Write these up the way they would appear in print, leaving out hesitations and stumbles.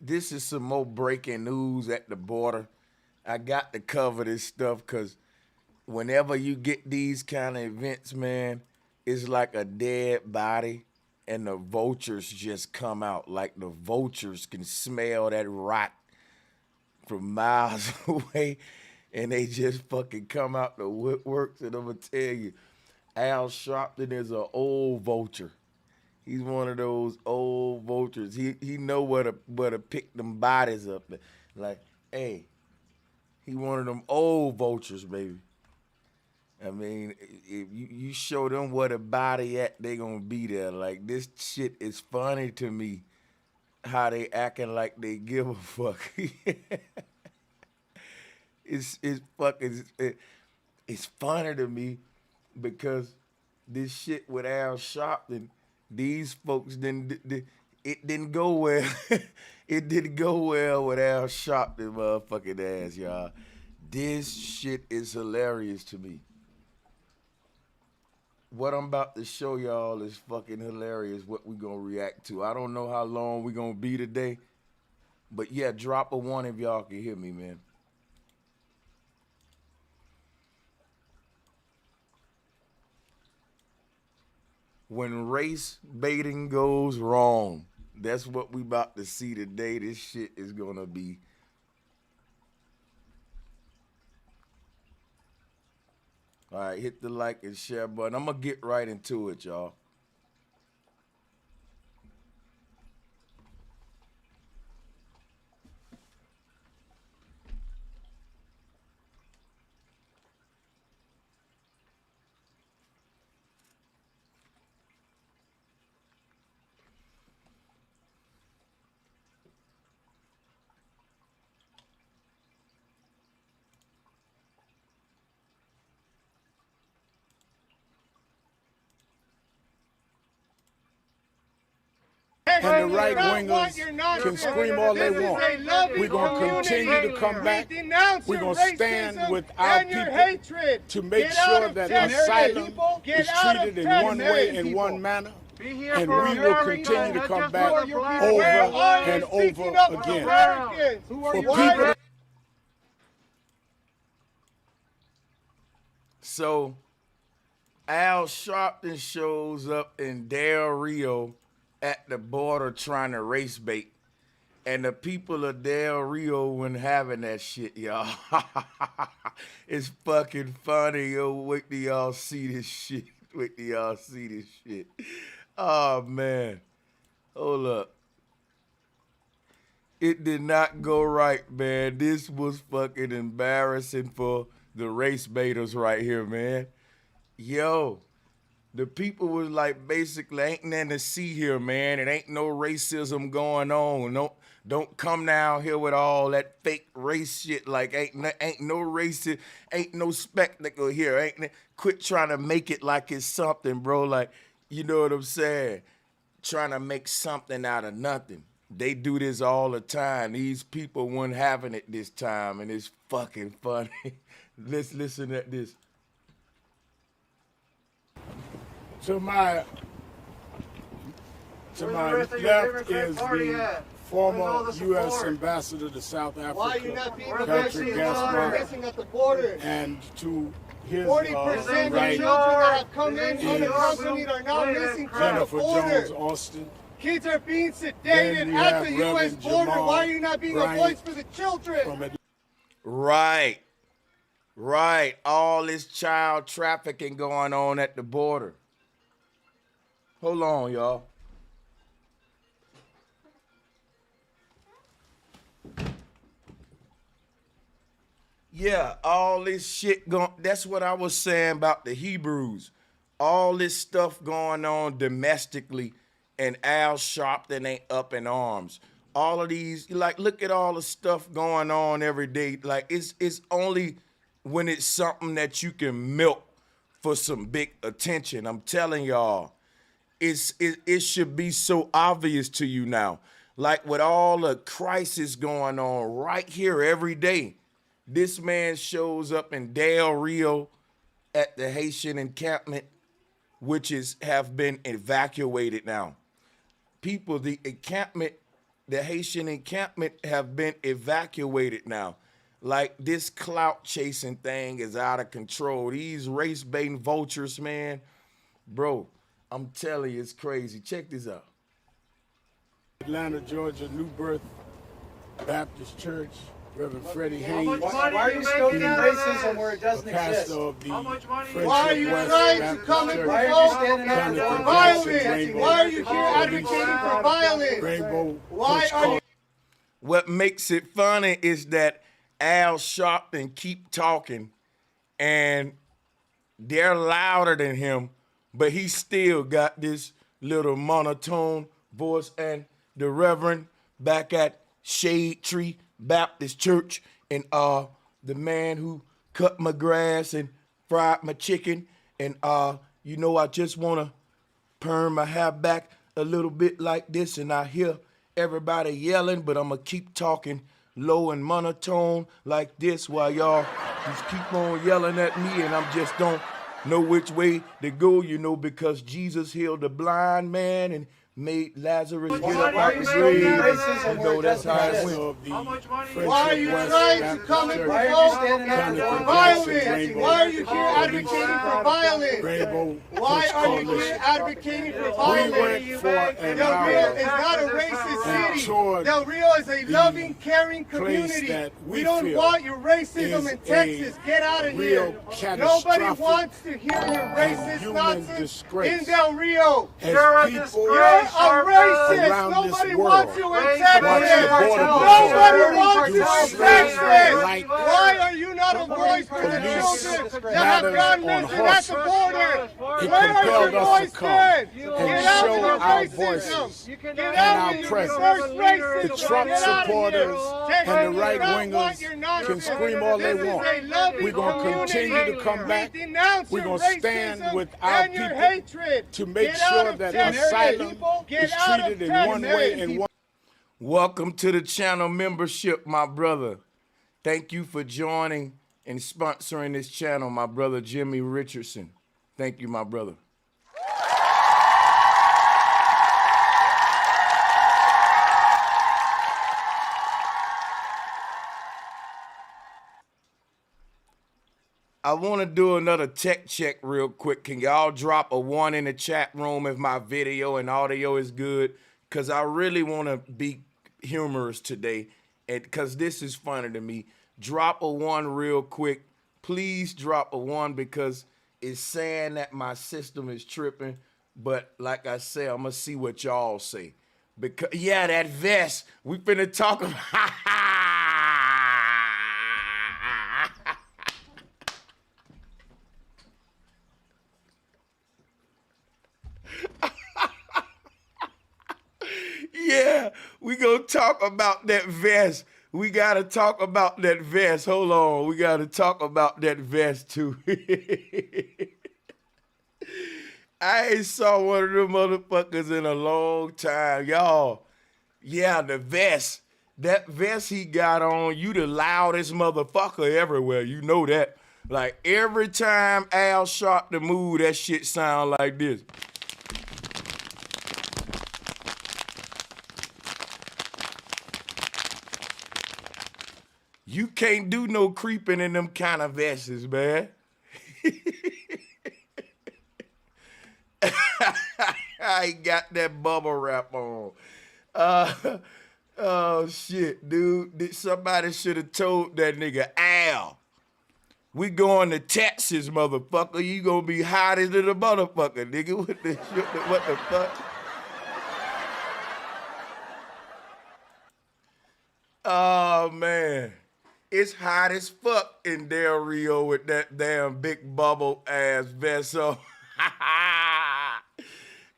this is some more breaking news at the border. I got to cover this stuff because whenever you get these kind of events, man, it's like a dead body and the vultures just come out. Like the vultures can smell that rot from miles away and they just fucking come out the woodworks. And I'm going to tell you, Al Sharpton is an old vulture. He's one of those old vultures. He know where to pick them bodies up. Like, hey, he one of them old vultures, baby. I mean, if you show them where the body at, they gonna be there. Like, this shit is funny to me, how they acting like they give a fuck. It's fucking, it's funny to me because this shit with Al Sharpton, these folks it didn't go well. It didn't go well with Al Sharpton motherfucking ass, y'all. This shit is hilarious to me. What I'm about to show y'all is fucking hilarious, what we gonna react to. I don't know how long we gonna be today, but yeah, drop a one if y'all can hear me, man. When race baiting goes wrong, that's what we about to see today. This shit is gonna be. All right, hit the like and share button. I'm gonna get right into it, y'all. And the right wingers can scream all they want. We're going to continue to come back. We're going to stand with our people to make sure that asylum is treated in one way, in one manner. And we will continue to come back over and over again. For people. So Al Sharpton shows up in Del Rio at the border trying to race bait. And the people of Del Rio weren't having that shit, y'all. It's fucking funny, yo. Wait till y'all see this shit. Wait till y'all see this shit. Oh, man. Hold up. It did not go right, man. This was fucking embarrassing for the race baiters right here, man. Yo. The people was like, basically, ain't nothing to see here, man. It ain't no racism going on. Don't come down here with all that fake race shit. Like, ain't no racist, ain't no spectacle here. Quit trying to make it like it's something, bro. Like, you know what I'm saying? Trying to make something out of nothing. They do this all the time. These people weren't having it this time, and it's fucking funny. Let's listen at this. To my left is the former U.S. ambassador to South Africa, Patrick Gaspar, at the border? And to his 40% right of children that have come in unaccompanied are now missing from the Jennifer border. Jones Austin. Kids are being sedated at the U.S. border. Jamal Why are you not being a voice for the children? Right. Right. All this child trafficking going on at the border. Hold on, y'all. Yeah, all this shit going, that's what I was saying about the Hebrews. All this stuff going on domestically, and Al Sharpton ain't up in arms. All of these, like, look at all the stuff going on every day. Like, it's only when it's something that you can milk for some big attention. I'm telling y'all. It should be so obvious to you now. Like with all the crisis going on right here every day, this man shows up in Del Rio at the Haitian encampment, which have been evacuated now. People, the encampment the Haitian encampment have been evacuated now. Like, this clout chasing thing is out of control. These race baiting vultures, man, bro, I'm telling you, it's crazy. Check this out. Atlanta, Georgia, New Birth Baptist Church, Reverend Freddie Haynes. Why are you stoking racism where it doesn't exist? How much money? Why are you trying to come and provoke violence? Why are you here advocating for violence? Why are you? What makes it funny is that Al Sharpton keep talking, and they're louder than him, but he still got this little monotone voice. And the Reverend back at Shade Tree Baptist Church, and the man who cut my grass and fried my chicken, and you know, I just wanna perm my hair back a little bit like this, and I hear everybody yelling, but I'm gonna keep talking low and monotone like this while y'all just keep on yelling at me, and I'm just don't know which way to go, you know, because Jesus healed the blind man and made Lazarus get up out the grave. You know, that's how it went. Why are you trying to come and provoke violence? Why are you here advocating for violence? Why are you here advocating for violence? Del Rio is not a racist city. Del Rio is a loving, caring community. We don't want your racism in Texas. Get out of here. Nobody wants to hear your racist nonsense in Del Rio. You're a disgrace. A racist. Nobody wants you in Texas. Nobody wants you in Texas. Why are you not a voice for the children that have gone missing at the border? Where are your voice then? Get out of your racism. Get out of your reverse racism. The Trump supporters and the right wingers can scream all they want. We're going to continue to come back. We're going to stand with our people to make sure that asylum is treated in one way and one. Welcome to the channel membership, my brother. Thank you for joining and sponsoring this channel, my brother Jimmy Richardson. Thank you, my brother. I want to do another tech check real quick. Can y'all drop a 1 in the chat room if my video and audio is good? Because I really want to be humorous today, and because this is funny to me. Drop a 1 real quick. Please drop a 1, because it's saying that my system is tripping. But like I said, I'm going to see what y'all say. Because, yeah, that vest. We finna talk about... Yeah, we gonna talk about that vest. We gotta talk about that vest. Hold on, we gotta talk about that vest too. I ain't saw one of them motherfuckers in a long time, y'all. Yeah, the vest. That vest he got on, you the loudest motherfucker everywhere. You know that. Like, every time Al Sharpton move, that shit sound like this. You can't do no creeping in them kind of vests, man. I got that bubble wrap on. Oh, shit, dude. Somebody should have told that nigga, Al, we going to Texas, motherfucker. You gonna be hot as a motherfucker, nigga. What the fuck? Oh, man. It's hot as fuck in Del Rio with that damn big bubble ass vessel.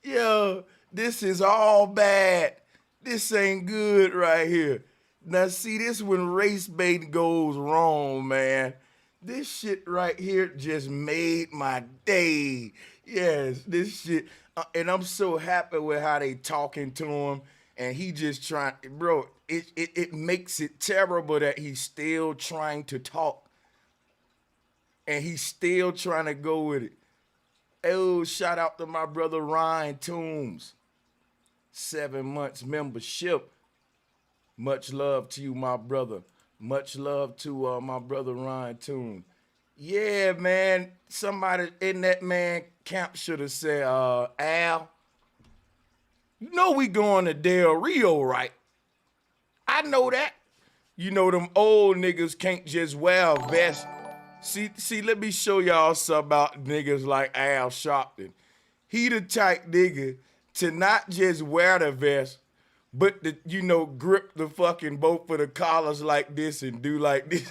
Yo, this is all bad. This ain't good right here. Now see, this when race bait goes wrong, man. This shit right here just made my day. Yes, this shit. And I'm so happy with how they talking to him. And he just trying, bro, it makes it terrible that he's still trying to talk. And he's still trying to go with it. Oh, shout out to my brother Ryan Toombs. 7 months membership. Much love to you, my brother. Much love to my brother Ryan Toon. Yeah, man. Somebody in that man camp should have said, Al, you know we going to Del Rio, right? I know that. You know them old niggas can't just wear a vest. See, let me show y'all something about niggas like Al Sharpton. He the type nigga to not just wear the vest, but to, you know, grip the fucking both of the collars like this and do like this.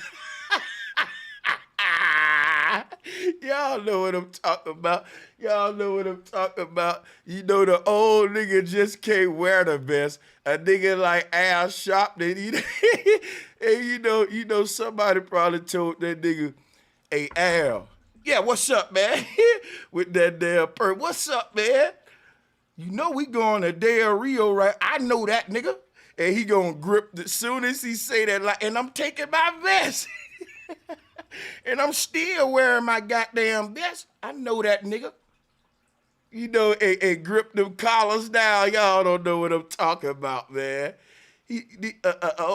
Y'all know what I'm talking about. Y'all know what I'm talking about. You know, the old nigga just can't wear the vest. A nigga like Al Sharpton, and you know, somebody probably told that nigga, hey, Al, yeah, what's up, man? With that damn perk. What's up, man? You know we going to Del Rio, right? I know that, nigga. And he gonna grip as soon as he say that, like, and I'm taking my vest. And I'm still wearing my goddamn vest. I know that, nigga. You know, and grip them collars down. Y'all don't know what I'm talking about, man.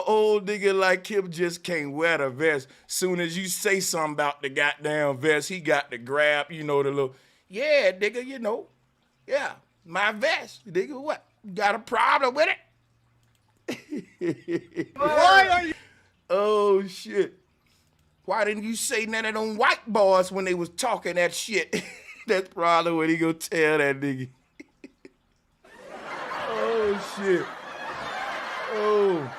Old nigga like him just can't wear the vest. Soon as you say something about the goddamn vest, he got to grab, you know, the little, yeah, nigga, you know, yeah, my vest. Nigga, what? Got a problem with it? Why are you? Oh, shit. Why didn't you say none of them white boys when they was talking that shit? That's probably what he gonna tell that nigga. Oh, shit. Oh.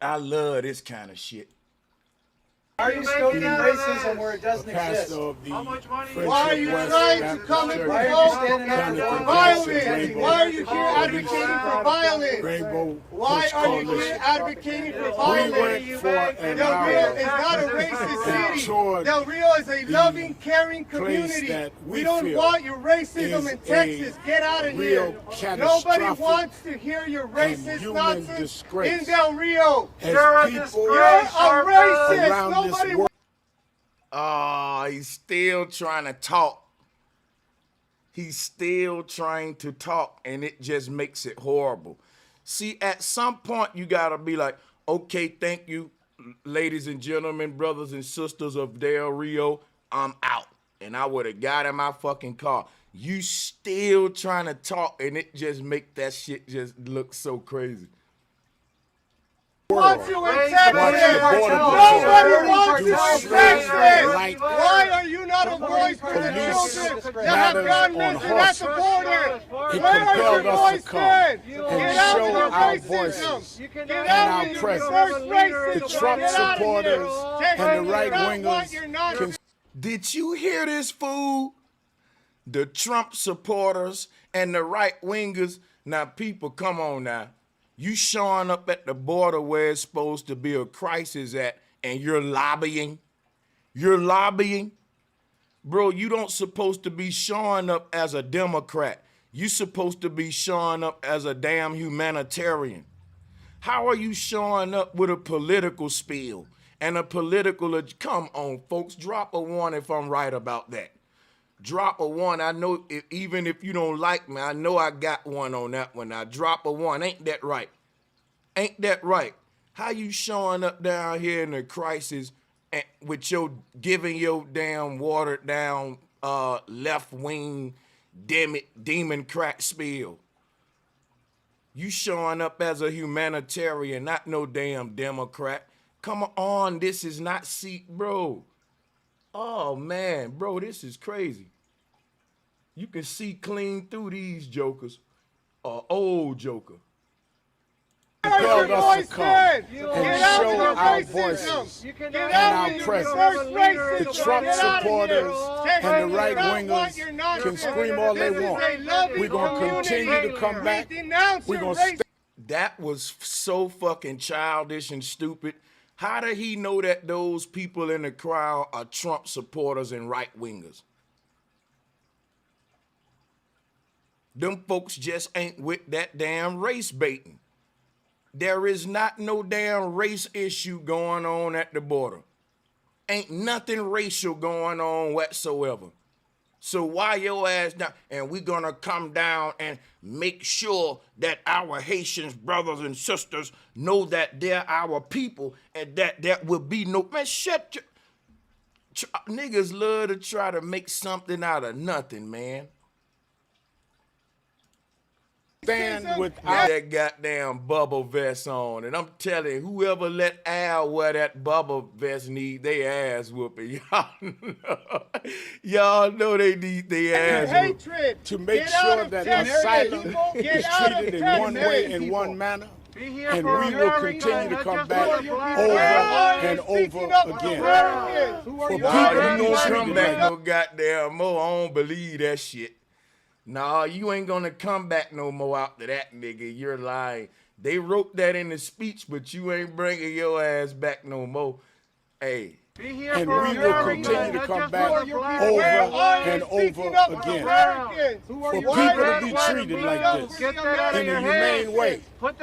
I love this kind of shit. Why are you stoking racism where it doesn't exist? How much money? Why are you trying to come and provoke violence? Why are you here advocating for violence? Why are you here advocating for violence? Del Rio is not a racist city. Del Rio is a loving, caring community. We don't want your racism in Texas. Get out of here. Nobody wants to hear your racist nonsense in Del Rio. You're a racist. Oh, he's still trying to talk. He's still trying to talk, and it just makes it horrible. See, at some point, you got to be like, okay, thank you, ladies and gentlemen, brothers and sisters of Del Rio, I'm out. And I would have got in my fucking car. You still trying to talk, and it just make that shit just look so crazy. Wants you in Texas. Nobody wants you in Texas. Why are you not a voice for the children that have gone missing at the border? Where are your voice been? Get out of your racism. Get out of your reverse racism. The Trump supporters and the right wingers. Did you hear this, fool? The Trump supporters and the right wingers. Now, people, come on now. You showing up at the border where it's supposed to be a crisis at, and you're lobbying. You're lobbying. Bro, you don't supposed to be showing up as a Democrat. You supposed to be showing up as a damn humanitarian. How are you showing up with a political spiel and a political, come on, folks, drop a one if I'm right about that. Drop a one. I know even if you don't like me, I know I got one on that one. Now drop a one. Ain't that right? Ain't that right? How you showing up down here in the crisis and with your giving your damn watered down left wing demon crack spiel? You showing up as a humanitarian, not no damn Democrat. Come on, this is not bro. Oh man, bro, this is crazy. You can see clean through these jokers. Old joker. Compelled us to come and show our voices and our presence. The Trump supporters and the right wingers can scream all they want. We're going to continue to come back. We're going to stay. That was so fucking childish and stupid. How did he know that those people in the crowd are Trump supporters and right wingers? Them folks just ain't with that damn race baiting. There is not no damn race issue going on at the border. Ain't nothing racial going on whatsoever. So why your ass down? And we're gonna come down and make sure that our Haitians brothers and sisters know that they're our people and that there will be no, man, shut your, niggas love to try to make something out of nothing, man. Stand without that goddamn bubble vest on, and I'm telling you, whoever let Al wear that bubble vest need their ass whooping. Y'all know they need their ass whooping. To make sure that asylum is treated in one way, in one manner. And we will continue to come back over and over again. For people who come back no goddamn more, I don't believe that shit. Nah, you ain't gonna come back no more after that, nigga. You're lying. They wrote that in the speech, but you ain't bringing your ass back no more. Hey. And we will continue to come back over and over again. For people to be treated like this in a humane way. And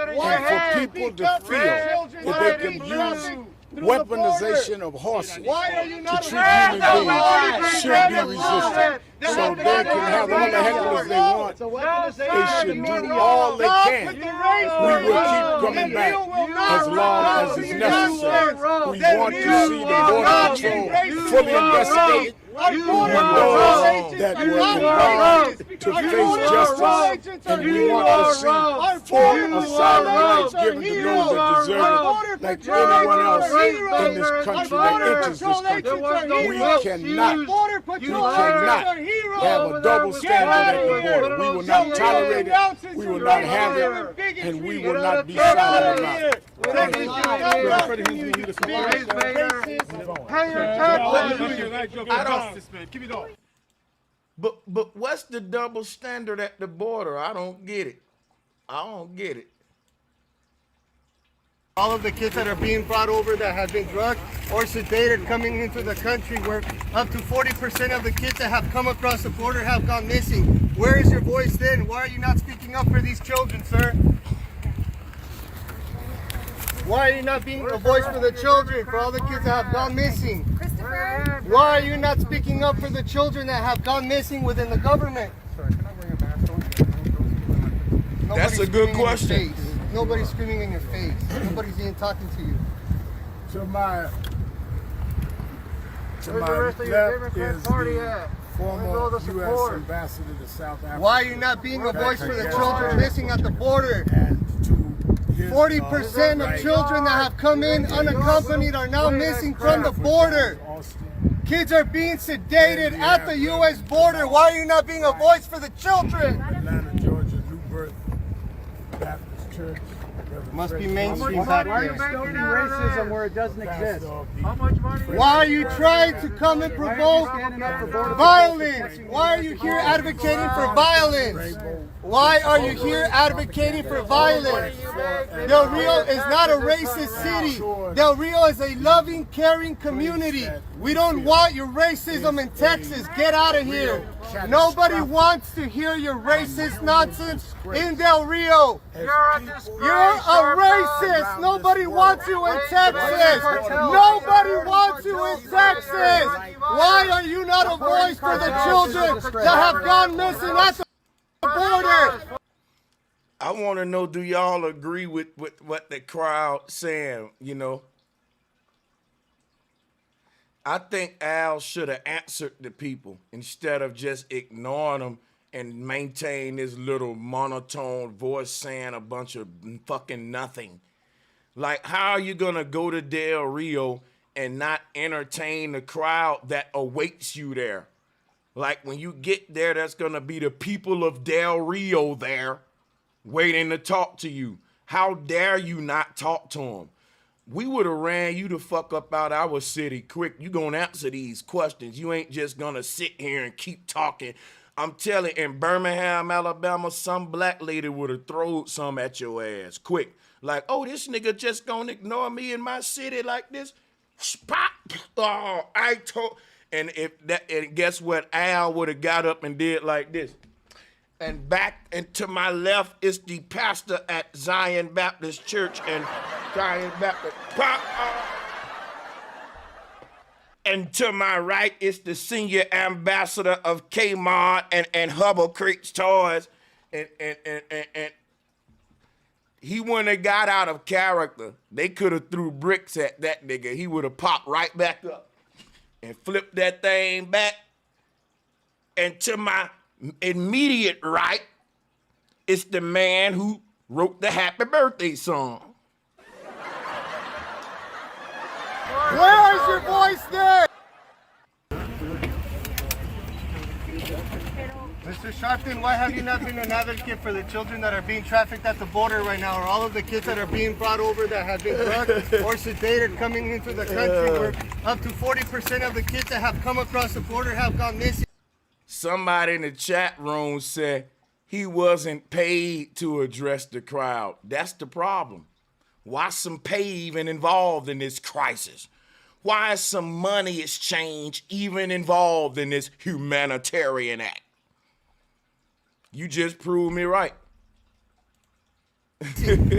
for people to feel that they can use weaponization of horses to treat human beings should be resisted. So they can have all the hecklers they want. They should do all they can. We will keep coming back as long as it's necessary. We want to see the Border Patrol fully investigated. We want those that were involved to face justice, and we want to see full asylum rights given to those that deserve it, like anyone else in this country that enters this country. We cannot have a double standard at the border. We will not tolerate it, we will not have it, and we will not be silent about it. But what's the double standard at the border? I don't get it. I don't get it. All of the kids that are being brought over that have been drugged or sedated coming into the country, where up to 40% of the kids that have come across the border have gone missing. Where is your voice then? Why are you not speaking up for these children, sir? Why are you not being a voice for the children, for all the kids that have gone missing? Christopher? Why are you not speaking up for the children that have gone missing within the government? Sorry, can I bring a mask on? That's a good question. Nobody's screaming in your face. Nobody's even talking to you. To my rest of your Democrat party at? former U.S. ambassador to South Africa. Why are you not being a voice for the children missing at the border? And to his, 40% of children that have come in unaccompanied are now missing from the border. Kids are being sedated at the U.S. border. Why are you not being a voice for the children? Atlanta, Georgia, New Birth Baptist Church. Must be mainstream back Why are you there. making racism where it doesn't exist? How much money? Why are you trying to come and provoke violence? Why are you here advocating for violence? Why are you here advocating for violence? Del Rio is not a racist city. Del Rio is a loving, caring community. We don't want your racism in Texas. Get out of here. Nobody wants to hear your racist nonsense in Del Rio. You're a racist. Nobody wants you in Texas. Nobody wants you in Texas. Why are you not a voice for the children that have gone missing at the border? I want to know, do y'all agree with what the crowd saying, you know? I think Al should have answered the people instead of just ignoring them and maintain this little monotone voice saying a bunch of fucking nothing. Like, how are you going to go to Del Rio and not entertain the crowd that awaits you there? Like, when you get there, that's going to be the people of Del Rio there waiting to talk to you. How dare you not talk to them? We would have ran you the fuck up out our city quick. You gonna answer these questions. You ain't just gonna sit here and keep talking. I'm telling you, in Birmingham, Alabama, some black lady would have thrown some at your ass quick. Like, oh, this nigga just gonna ignore me in my city like this? Spot. Oh, I told. And guess what? Al would have got up and did like this. And back and to my left is the pastor at Zion Baptist Church and Zion Baptist. And to my right is the senior ambassador of Kmart and Hubble Creek's Toys. And he wouldn't have got out of character. They could have threw bricks at that nigga. He would have popped right back up and flipped that thing back. And to my immediate right is the man who wrote the happy birthday song. Where is your voice then? Mr. Sharpton, why have you not been an advocate for the children that are being trafficked at the border right now, or all of the kids that are being brought over that have been drugged or sedated coming into the country, where up to 40% of the kids that have come across the border have gone missing? Somebody in the chat room said he wasn't paid to address the crowd. That's the problem. Why some pay even involved in this crisis? Why is some money exchange even involved in this humanitarian act? You just proved me right.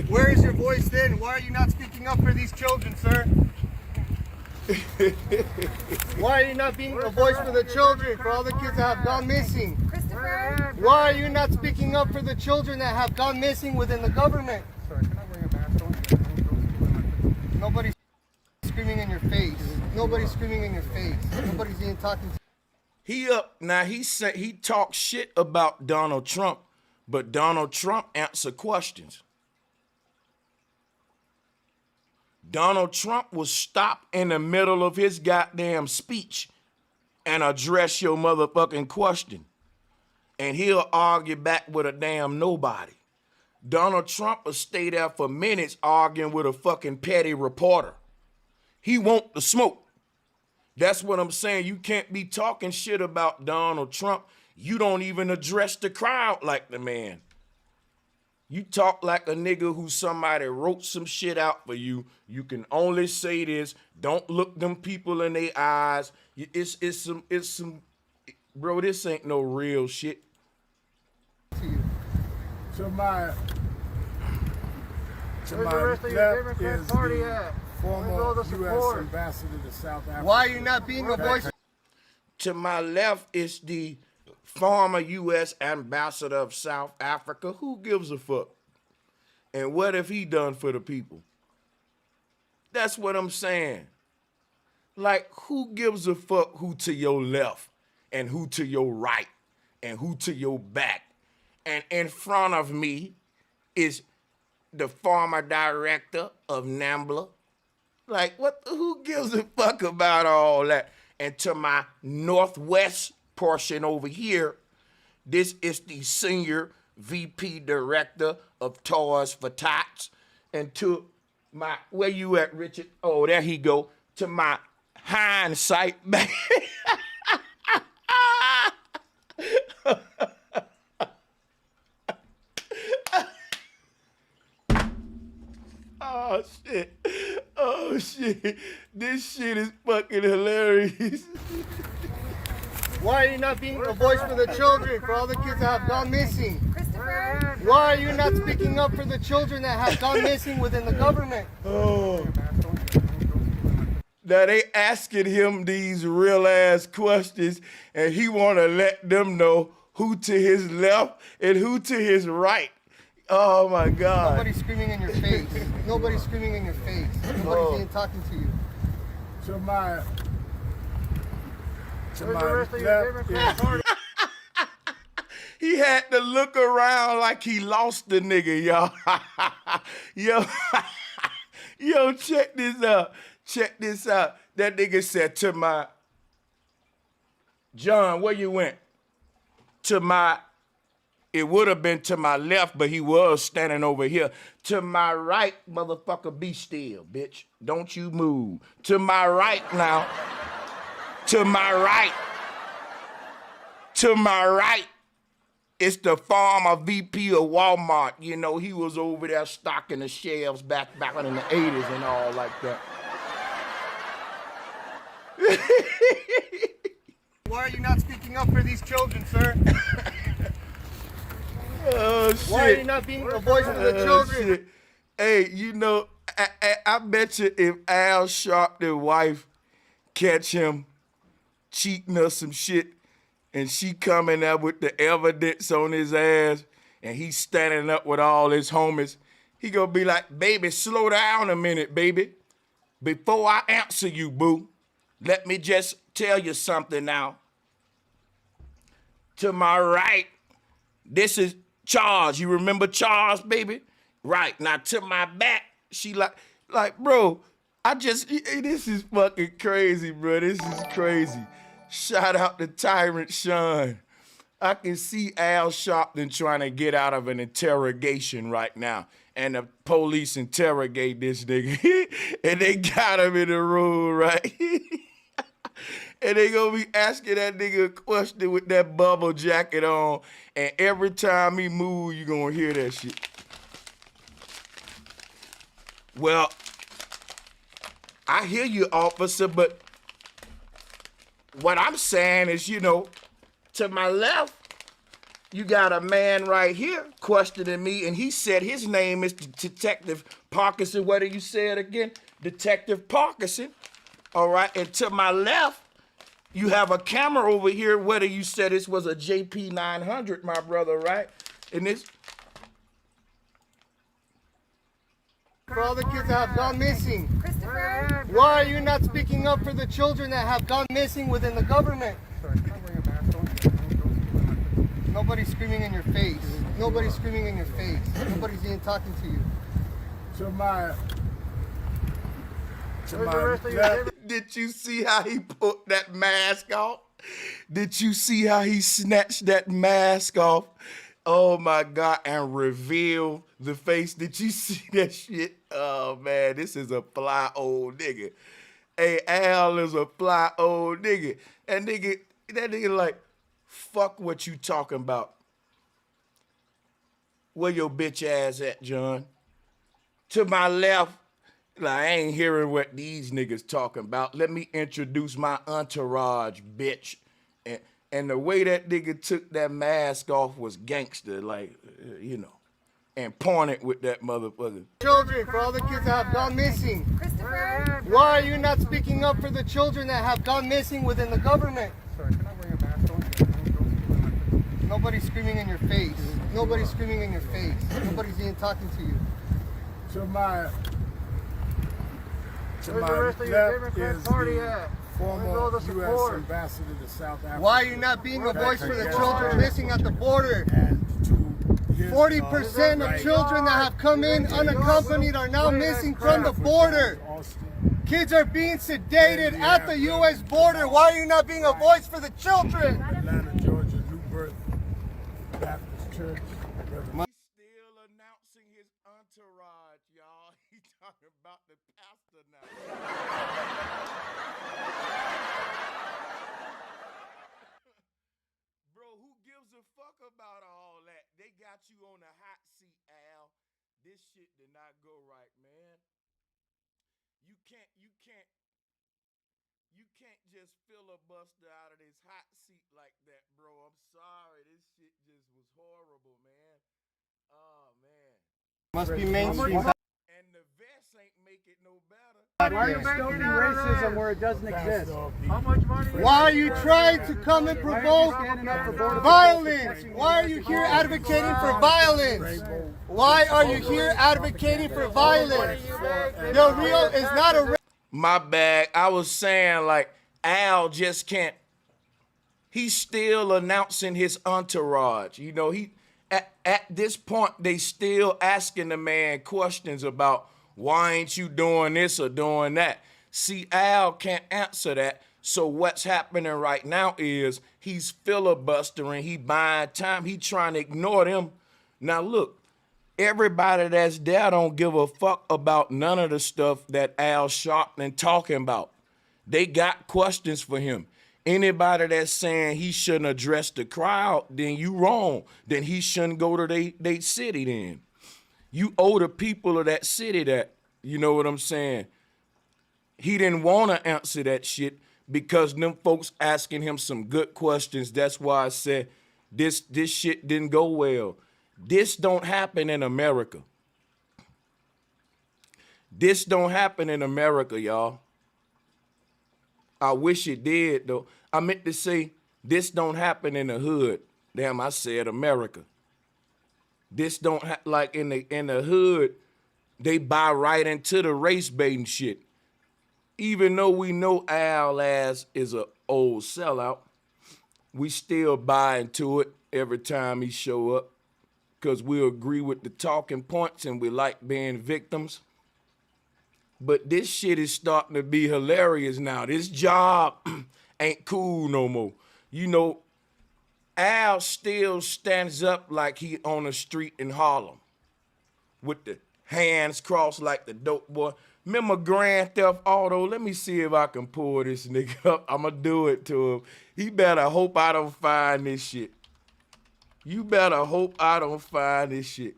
Where is your voice then? Why are you not speaking up for these children, sir? Why are you not being a voice for the children, for all the kids that have gone missing? Christopher? Why are you not speaking up for the children that have gone missing within the government? Sorry, can I bring a mask on? Nobody's screaming in your face. Nobody's screaming in your face. Nobody's even talking to he talked shit about Donald Trump, but Donald Trump answered questions. Donald Trump was stopped in the middle of his goddamn speech and address your motherfucking question. And he'll argue back with a damn nobody. Donald Trump will stay there for minutes arguing with a fucking petty reporter. He want the smoke. That's what I'm saying. You can't be talking shit about Donald Trump. You don't even address the crowd like the man. You talk like a nigga who somebody wrote some shit out for you. You can only say this. Don't look them people in their eyes. It's some, bro, this ain't no real shit. To my left is the former U.S. ambassador to South Africa. Why are you not being a voice? To my left is the former U.S. ambassador of South Africa. Who gives a fuck? And what have he done for the people? That's what I'm saying. Like, who gives a fuck who to your left and who to your right and who to your back? And in front of me is the former director of NAMBLA. Like, who gives a fuck about all that? And to my northwest portion over here, this is the senior VP director of Toys for Tots. And to my, where you at, Richard? Oh, there he go. To my hindsight back. Oh, shit. Oh, shit. This shit is fucking hilarious. Why are you not being a voice for the children, for all the kids that have gone missing? Christopher? Why are you not speaking up for the children that have gone missing within the government? Oh. Now they asking him these real ass questions and he want to let them know who to his left and who to his right. Oh my God. Nobody's screaming in your face. Nobody's screaming in your face. Nobody's even talking to you. To my left is He had to look around like he lost the nigga, y'all. Yo, check this out. Check this out. That nigga said to my, John, where you went? To my, it would have been to my left, but he was standing over here. To my right, motherfucker, be still, bitch. Don't you move. To my right now. To my right. To my right. It's the former VP of Walmart. You know, he was over there stocking the shelves back in the 80s and all like that. Why are you not speaking up for these children, sir? Oh, shit. Why are you not being a voice for the children? Shit. Hey, you know, I bet you if Al Sharpton's wife catch him cheating or some shit, and she coming up with the evidence on his ass, and he's standing up with all his homies, he gonna be like, baby, slow down a minute, baby. Before I answer you, boo, let me just tell you something now. To my right, this is Charles. You remember Charles, baby? Right. Now to my back, she like, bro, this is fucking crazy, bro. This is crazy. Shout out to Tyrant Sean. I can see Al Sharpton trying to get out of an interrogation right now. And the police interrogate this nigga. And they got him in the room, right? And they gonna be asking that nigga a question with that bubble jacket on. And every time he move, you gonna hear that shit. Well, I hear you, officer, but what I'm saying is, you know, to my left, you got a man right here questioning me, and he said his name is Detective Parkinson. What did you say it again? Detective Parkinson. All right, and to my left, you have a camera over here. Whether you said this was a JP 900, my brother, right? And this. For all the kids that have gone missing. Christopher? Why are you not speaking up for the children that have gone missing within the government? Nobody's screaming in your face. Nobody's screaming in your face. Nobody's even talking to you. To my left. Did you see how he put that mask off? Did you see how he snatched that mask off? Oh my God, and revealed the face. Did you see that shit? Oh man, this is a fly old nigga. Hey, Al is a fly old nigga. And that nigga like, fuck what you talking about. Where your bitch ass at, John? To my left, like, I ain't hearing what these niggas talking about. Let me introduce my entourage, bitch. And the way that nigga took that mask off was gangster, like, you know, and pointed with that motherfucker. Children, for all the kids that have gone missing. Christopher? Why are you not speaking up for the children that have gone missing within the government? Sorry, can I bring a mask on? Nobody's screaming in your face. Nobody's screaming in your face. Nobody's even talking to you. to my rest of your Democrat Party at? former U.S. ambassador to South Africa. Why are you not being a voice for the children missing at the border? And to his, 40% of children that have come in unaccompanied are now missing from the border. Kids are being sedated at the U.S. border. Why are you not being a voice for the children? Atlanta, Georgia, New Birth Baptist Church. He's still announcing his entourage, y'all. He's talking about the pastor now. Bro, who gives a fuck about all that? They got you on the hot seat, Al. This shit did not go right, man. You can't just filibuster out of this hot seat like that, bro. I'm sorry. This shit just was horrible, man. Oh, man. Must be mainstream. And the vest ain't make it no better. Why are you stoking racism where it doesn't exist? How much money? Why are you trying to come and provoke violence? Why are you here advocating for violence? Why are you here advocating for violence? The real is not a. My bad. I was saying, like, Al just can't. He's still announcing his entourage. You know, at this point, they still asking the man questions about why ain't you doing this or doing that. See, Al can't answer that. So what's happening right now is he's filibustering. He buying time. He trying to ignore them. Now, look. Everybody that's there don't give a fuck about none of the stuff that Al Sharpton talking about. They got questions for him. Anybody that's saying he shouldn't address the crowd, then you wrong. Then he shouldn't go to they city then. You owe the people of that city that, you know what I'm saying? He didn't want to answer that shit because them folks asking him some good questions. That's why I said this shit didn't go well. This don't happen in America. This don't happen in America, y'all. I wish it did, though. I meant to say, this don't happen in the hood. Damn, I said America. This don't like in the hood, they buy right into the race baiting shit. Even though we know Al ass is a old sellout, we still buy into it every time he show up because we agree with the talking points and we like being victims. But this shit is starting to be hilarious now. This job ain't cool no more. You know, Al still stands up like he on the street in Harlem with the hands crossed like the dope boy. Remember Grand Theft Auto? Let me see if I can pull this nigga up. I'ma do it to him. He better hope I don't find this shit. You better hope I don't find this shit.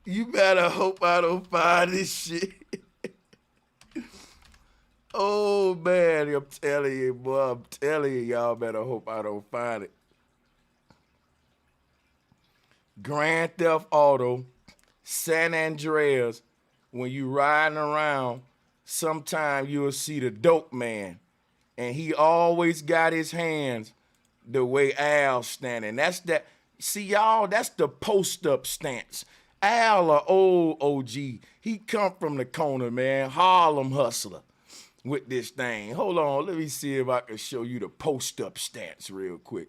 You better hope I don't find this shit. Oh, man, I'm telling you, boy. I'm telling you, y'all better hope I don't find it. Grand Theft Auto, San Andreas, when you riding around, sometime you'll see the dope man, and he always got his hands the way Al's standing. That's that. See, y'all, that's the post-up stance. Al, a old OG, he come from the corner, man, Harlem hustler with this thing. Hold on, let me see if I can show you the post-up stance real quick.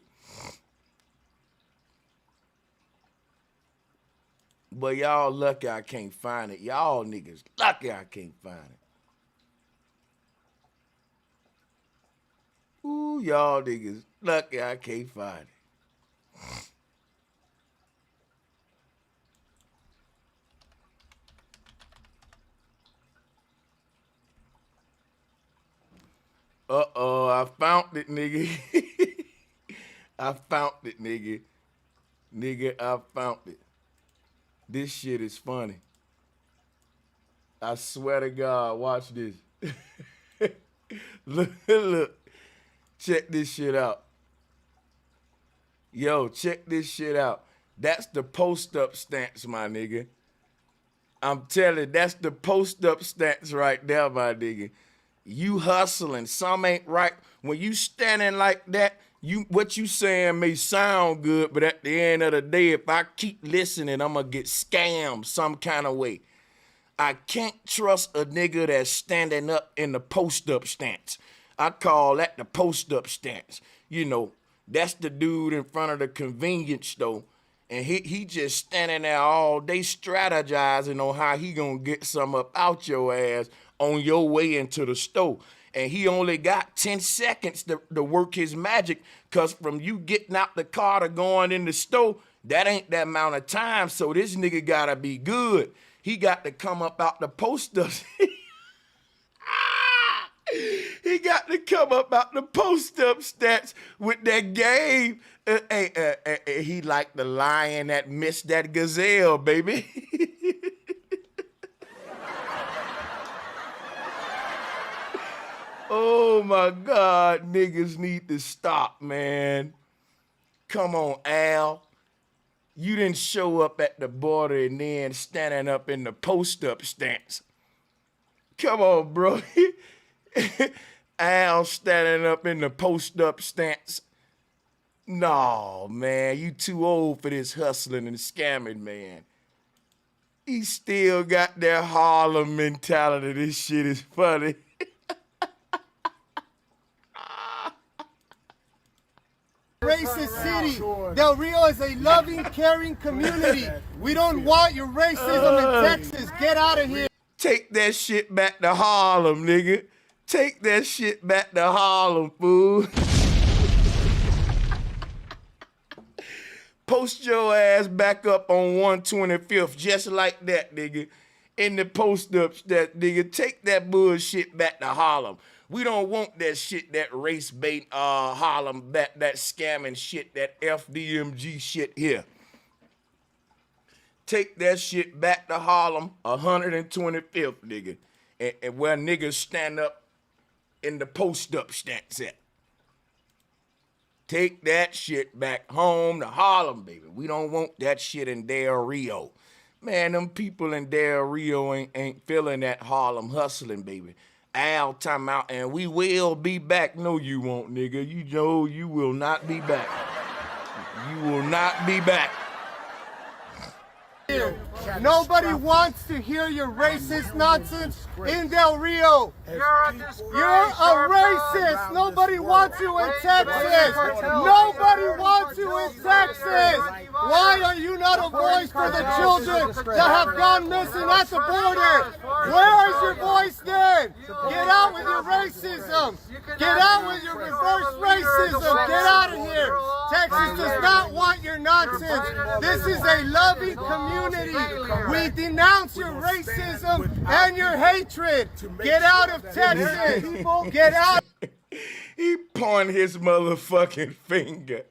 But y'all lucky I can't find it. Y'all niggas lucky I can't find it. Ooh, y'all niggas lucky I can't find it. Uh-oh, I found it, nigga. I found it, nigga. Nigga, I found it. This shit is funny. I swear to God, watch this. Look. Check this shit out. Yo, check this shit out. That's the post-up stance, my nigga. I'm telling you, that's the post-up stance right there, my nigga. You hustling, some ain't right. When you standing like that, what you saying may sound good, but at the end of the day, if I keep listening, I'm gonna get scammed some kind of way. I can't trust a nigga that's standing up in the post-up stance. I call that the post-up stance. You know, that's the dude in front of the convenience store, and he just standing there all day strategizing on how he gonna get some up out your ass on your way into the store. And he only got 10 seconds to work his magic, because from you getting out the car to going in the store, that ain't that amount of time. So this nigga gotta be good. He got to come up out the post-up. He got to come up out the post-up stats with that game. He like the lion that missed that gazelle, baby. Oh my God, niggas need to stop, man. Come on, Al. You didn't show up at the border and then standing up in the post-up stance. Come on, bro. Al standing up in the post-up stance. No, man, you too old for this hustling and scamming, man. He still got that Harlem mentality. This shit is funny. Racist city. Del Rio is a loving, caring community. We don't want your racism in Texas. Get out of here. Take that shit back to Harlem, nigga. Take that shit back to Harlem, fool. Post your ass back up on 125th, just like that, nigga. In the post-ups, that nigga. Take that bullshit back to Harlem. We don't want that shit, that race bait, Harlem, that scamming shit, that FDMG shit here. Take that shit back to Harlem, 125th, nigga. And where niggas stand up in the post-up stance at. Take that shit back home to Harlem, baby. We don't want that shit in Del Rio. Man, them people in Del Rio ain't feeling that Harlem hustling, baby. Al time out, and we will be back. No, you won't, nigga. You know you will not be back. You will not be back. Nobody wants to hear your racist nonsense in Del Rio. You're a racist. Nobody wants you in Texas. Nobody wants you in Texas. Why are you not a voice for the children that have gone missing at the border? Where is your voice then? Get out with your racism. Get out with your reverse racism. Get out of here. Texas does not want your nonsense. This is a loving community. We denounce your racism and your hatred. Get out of Texas. Get out. He pointed his motherfucking finger.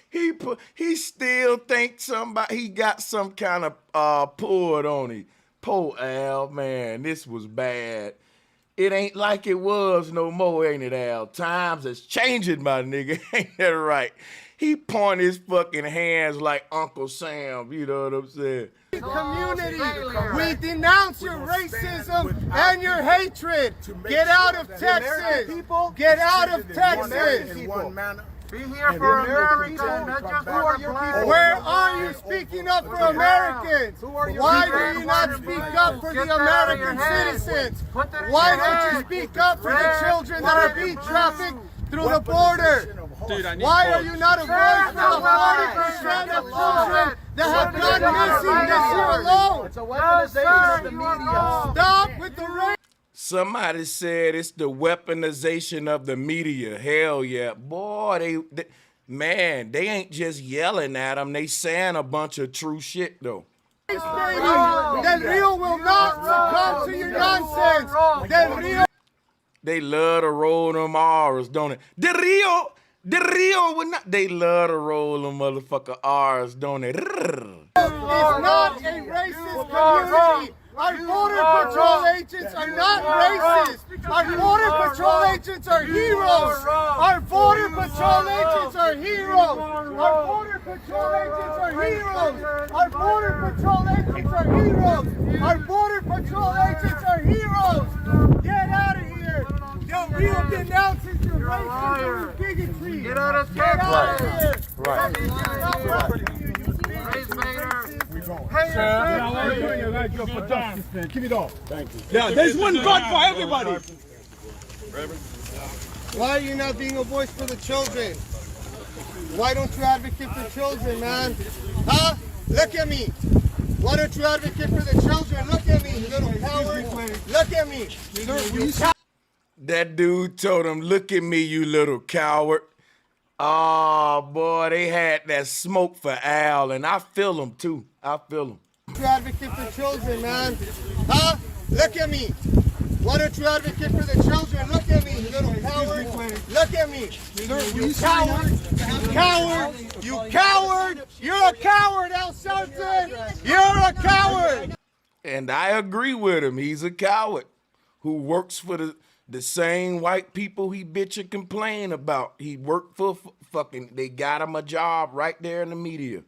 He still thinks he got some kind of pulled on him. Poor Al, man, this was bad. It ain't like it was no more, ain't it, Al? Times is changing, my nigga. Ain't that right? He point his fucking hands like Uncle Sam, you know what I'm saying? Community, we denounce your racism and your hatred. Get out of Texas. Get out of Texas. Be here for Americans, not just for your people. Where are you speaking up for Americans? Why do you not speak up for the American citizens? Why don't you speak up for the children that are being trafficked through the border? Why are you not a voice for the 40% of children that have gone missing this year alone? It's a weaponization of the media. Stop with the race. Somebody said it's the weaponization of the media. Hell yeah. Boy, they ain't just yelling at them. They saying a bunch of true shit, though. Del Rio will not succumb to your nonsense. Del Rio. They love to roll them R's, don't it? Del Rio would not. They love to roll them motherfucker R's, don't it? It's not a racist community. Our border patrol agents are not racist. Our border patrol agents are heroes. Our border patrol agents are heroes. Our border patrol agents are heroes. Our border patrol agents are heroes. Our border patrol agents are heroes. Get out of here. Del Rio denounces your racism and bigotry. Get out of Get out of here. Right. Give it all. Thank you. Yeah, there's one God for everybody. Why are you not being a voice for the children? Why don't you advocate for children, man? Huh? Look at me. Why don't you advocate for the children? Look at me, you little coward. Look at me. That dude told him, look at me, you little coward. Oh, boy, they had that smoke for Al, and I feel him, too. I feel him. You advocate for children, man. Huh? Look at me. Why don't you advocate for the children? Look at me, you little coward. Look at me. You coward. You coward. You coward. You're a coward, Al Sharpton. You're a coward. And I agree with him. He's a coward who works for the same white people he bitch and complain about. He worked for fucking, they got him a job right there in the media.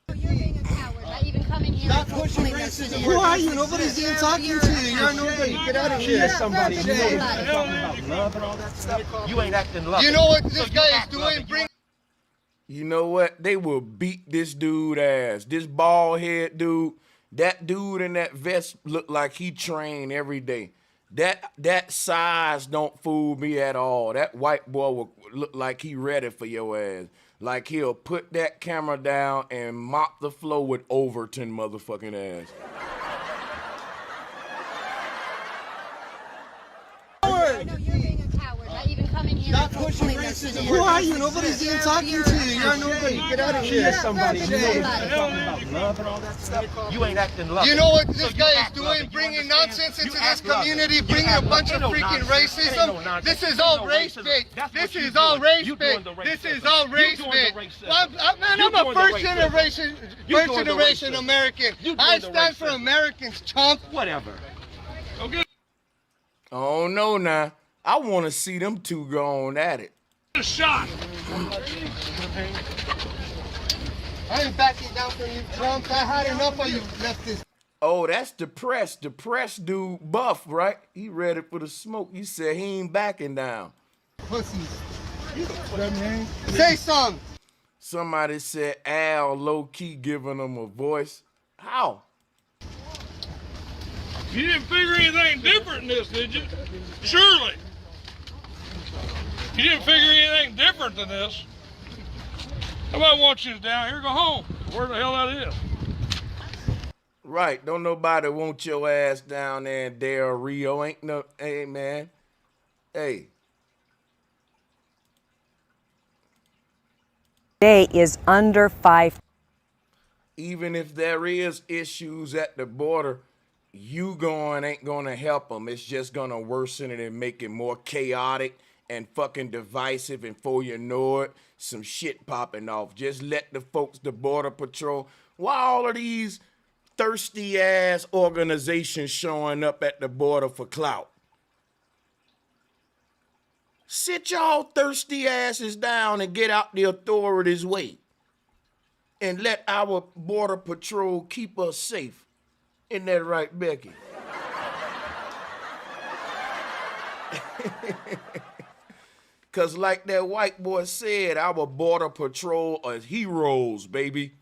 You're being a coward by even coming here. Stop pushing racism. Who are you? Nobody's even talking to you. You're nobody. Get out of here. Somebody. You know talking about love and all that stuff. You ain't acting love. You know what this guy is doing? Bring. You know what? They will beat this dude ass. This bald head dude, that dude in that vest look like he trained every day. That size don't fool me at all. That white boy will look like he ready for your ass. Like he'll put that camera down and mop the floor with Overton motherfucking ass. I know you're being a coward by even coming here. Stop pushing racism. Who are you? Nobody's even talking to you. You're nobody. Get out of here. Somebody. You know talking about love and all that stuff. You ain't acting love. You know what this guy is doing? Bringing nonsense into this community, bringing a bunch of freaking racism. This is all race bait. This is all race bait. This is all race bait. Man, I'm a first generation American. I stand for Americans, chump. Whatever. Oh no, now I want to see them two go on at it. Shot. I ain't backing down from you, Trump. I had enough of you leftists. Oh, that's depressed. Depressed dude, Buff, right? He ready for the smoke. He said he ain't backing down. Pussies. Say something. Somebody said Al low-key giving him a voice. How? You didn't figure anything different in this, did you? Surely. You didn't figure anything different than this. Nobody wants you down here. Go home. Where the hell that is? Right. Don't nobody want your ass down there in Del Rio. Ain't no, hey, man. Hey. Day is under 5. Even if there is issues at the border, you going ain't gonna help them. It's just gonna worsen it and make it more chaotic and fucking divisive. And before you know it, some shit popping off. Just let the folks, the Border Patrol, why all of these thirsty ass organizations showing up at the border for clout? Sit y'all thirsty asses down and get out the authorities' way. And let our Border Patrol keep us safe. Isn't that right, Becky? Because like that white boy said, our Border Patrol are heroes, baby.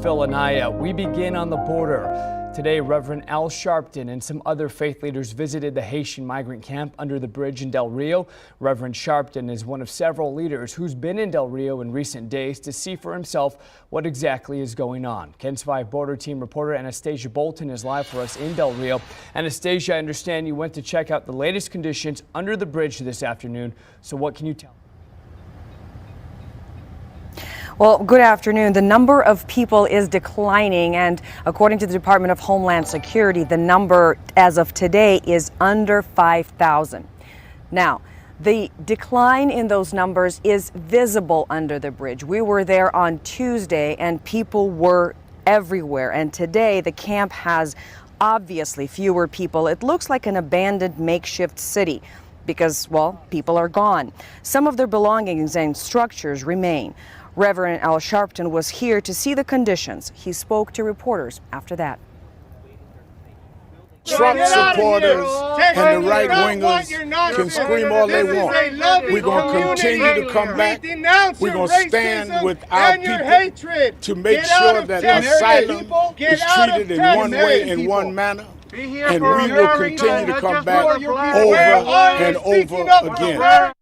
Phil and I, we begin on the border. Today, Reverend Al Sharpton and some other faith leaders visited the Haitian migrant camp under the bridge in Del Rio. Reverend Sharpton is one of several leaders who's been in Del Rio in recent days to see for himself what exactly is going on. KENS 5 border team reporter Anastasia Bolton is live for us in Del Rio. Anastasia, I understand you went to check out the latest conditions under the bridge this afternoon. So what can you tell me? Well, good afternoon. The number of people is declining, and according to the Department of Homeland Security, the number as of today is under 5,000. Now, the decline in those numbers is visible under the bridge. We were there on Tuesday, and people were everywhere. And today, the camp has obviously fewer people. It looks like an abandoned makeshift city because, well, people are gone. Some of their belongings and structures remain. Reverend Al Sharpton was here to see the conditions. He spoke to reporters after that. Trump supporters and the right wingers can scream all they want. We're going to continue to come back. We're going to stand with our people to make sure that asylum is treated in one way, in one manner. And we will continue to come back over and over again.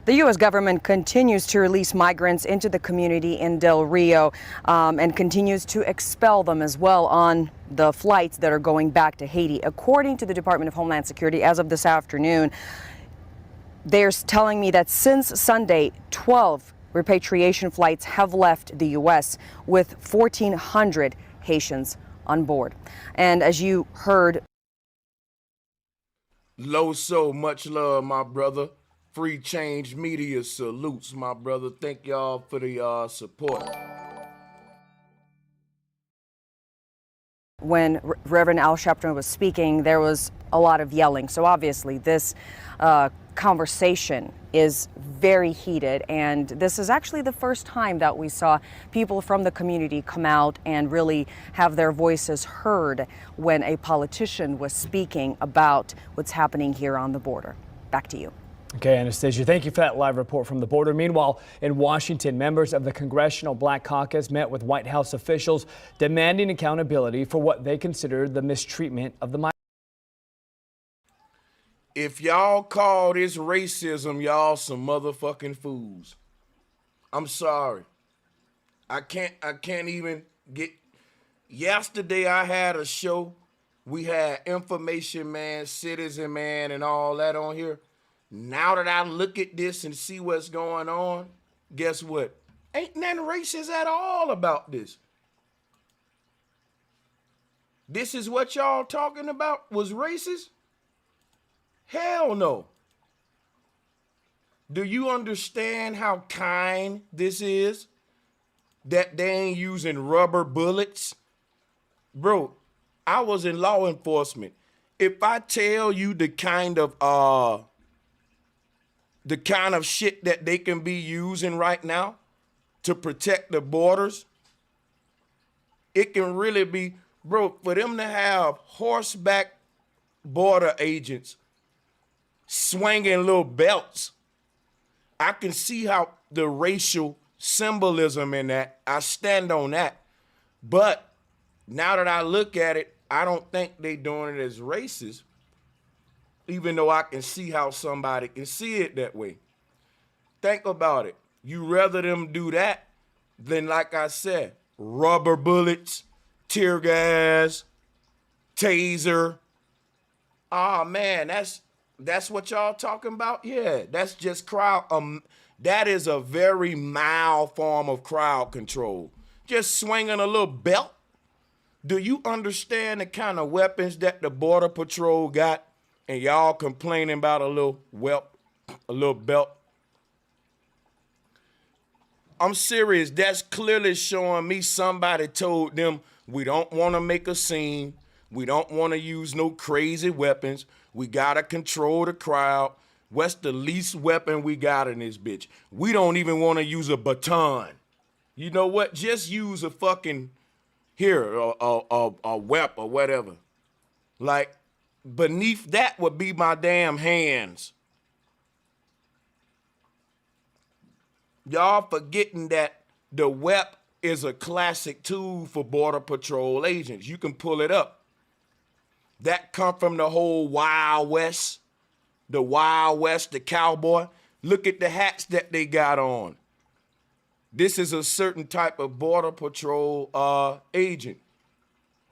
The U.S. government continues to release migrants into the community in Del Rio and continues to expel them as well on the flights that are going back to Haiti. According to the Department of Homeland Security, as of this afternoon, they're telling me that since Sunday, 12 repatriation flights have left the U.S. with 1,400 Haitians on board. And as you heard, Loso, much love, my brother. Free Change Media salutes, my brother. Thank y'all for the support. When Reverend Al Sharpton was speaking, there was a lot of yelling. So obviously this conversation is very heated, and this is actually the first time that we saw people from the community come out and really have their voices heard when a politician was speaking about what's happening here on the border. Back to you. Okay, Anastasia, thank you for that live report from the border. Meanwhile, in Washington, members of the Congressional Black Caucus met with White House officials demanding accountability for what they consider the mistreatment of the migrants. If y'all call this racism, y'all some motherfucking fools. I'm sorry. I can't even get. Yesterday I had a show. We had Information Man, Citizen Man, and all that on here. Now that I look at this and see what's going on, guess what? Ain't nothing racist at all about this. This is what y'all talking about was racist? Hell no. Do you understand how kind this is? That they ain't using rubber bullets? Bro, I was in law enforcement. If I tell you the kind of the kind of shit that they can be using right now to protect the borders, it can really be, bro, for them to have horseback border agents swinging little belts. I can see how the racial symbolism in that, I stand on that. But now that I look at it, I don't think they doing it as racist, even though I can see how somebody can see it that way. Think about it. You rather them do that than, like I said, rubber bullets, tear gas, taser. Oh man, that's what y'all talking about? Yeah, that's just crowd. That is a very mild form of crowd control. Just swinging a little belt. Do you understand the kind of weapons that the Border Patrol got, and y'all complaining about a little belt? I'm serious. That's clearly showing me somebody told them, we don't want to make a scene. We don't want to use no crazy weapons. We got to control the crowd. What's the least weapon we got in this bitch? We don't even want to use a baton. You know what? Just use a fucking, here, a whip or whatever. Like, beneath that would be my damn hands. Y'all forgetting that the whip is a classic tool for Border Patrol agents. You can pull it up. That come from the whole Wild West. The Wild West, the cowboy. Look at the hats that they got on. This is a certain type of Border Patrol agent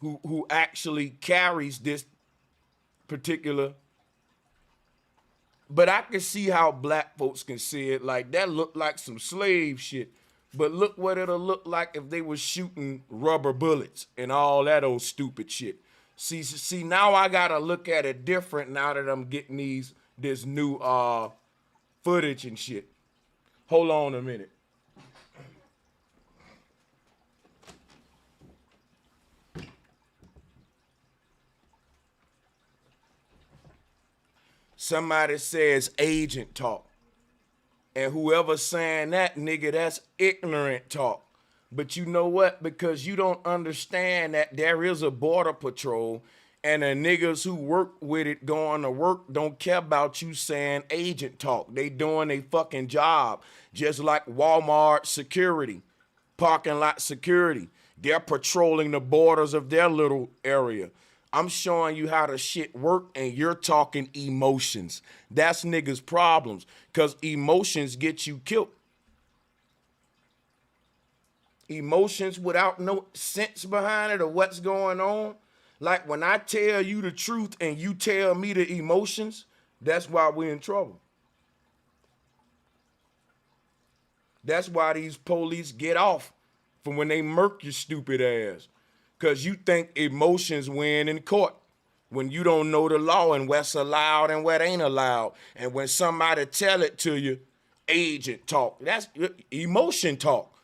who actually carries this particular. But I can see how black folks can see it. Like, that look like some slave shit. But look what it'll look like if they were shooting rubber bullets and all that old stupid shit. See, now I gotta look at it different now that I'm getting this new footage and shit. Hold on a minute. Somebody says agent talk. And whoever's saying that, nigga, that's ignorant talk. But you know what? Because you don't understand that there is a Border Patrol, and the niggas who work with it going to work don't care about you saying agent talk. They doing a fucking job. Just like Walmart security, parking lot security. They're patrolling the borders of their little area. I'm showing you how the shit work, and you're talking emotions. That's niggas' problems, because emotions get you killed. Emotions without no sense behind it or what's going on. Like when I tell you the truth and you tell me the emotions, that's why we're in trouble. That's why these police get off from when they murk your stupid ass. Because you think emotions win in court when you don't know the law and what's allowed and what ain't allowed. And when somebody tell it to you, agent talk. That's emotion talk.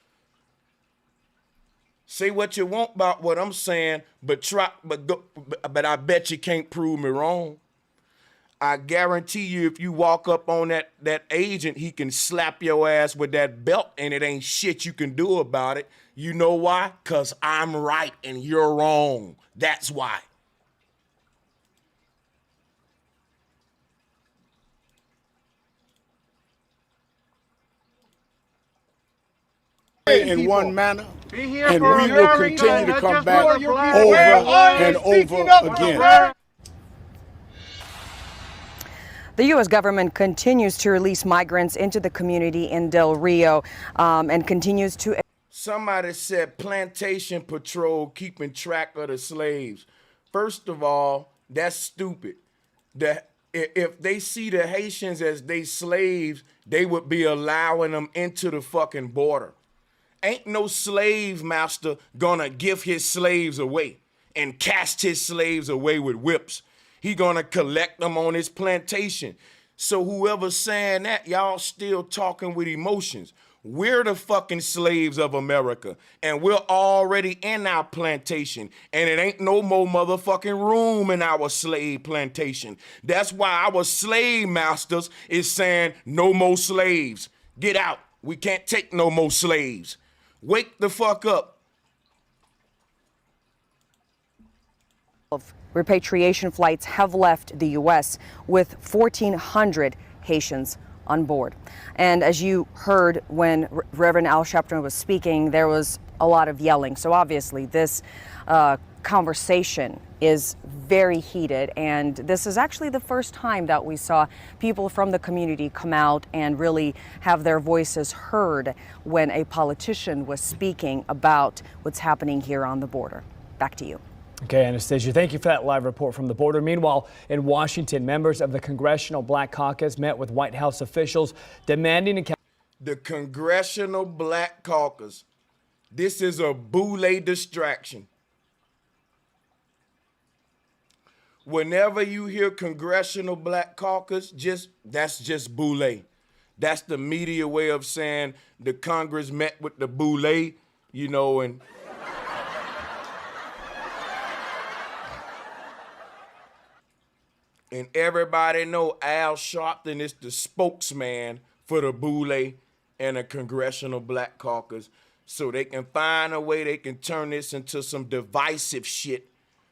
Say what you want about what I'm saying, but I bet you can't prove me wrong. I guarantee you, if you walk up on that agent, he can slap your ass with that belt, and it ain't shit you can do about it. You know why? 'Cause I'm right and you're wrong. That's why. In one manner, and we will continue to come back over and over again. The U.S. government continues to release migrants into the community in Del Rio and continues to. Somebody said plantation patrol keeping track of the slaves. First of all, that's stupid. If they see the Haitians as they slaves, they would be allowing them into the fucking border. Ain't no slave master gonna give his slaves away and cast his slaves away with whips. He gonna collect them on his plantation. So whoever's saying that, y'all still talking with emotions. We're the fucking slaves of America, and we're already in our plantation, and it ain't no more motherfucking room in our slave plantation. That's why our slave masters is saying no more slaves. Get out. We can't take no more slaves. Wake the fuck up. Repatriation flights have left the U.S. with 1,400 Haitians on board. And as you heard when Reverend Al Sharpton was speaking, there was a lot of yelling. So obviously this conversation is very heated, and this is actually the first time that we saw people from the community come out and really have their voices heard when a politician was speaking about what's happening here on the border. Back to you. Okay, Anastasia, thank you for that live report from the border. Meanwhile, in Washington, members of the Congressional Black Caucus met with White House officials demanding accountability. The Congressional Black Caucus. This is a boule distraction. Whenever you hear Congressional Black Caucus, that's just boule. That's the media way of saying the Congress met with the boule, you know, and and everybody know Al Sharpton is the spokesman for the boule and the Congressional Black Caucus, so they can find a way they can turn this into some divisive shit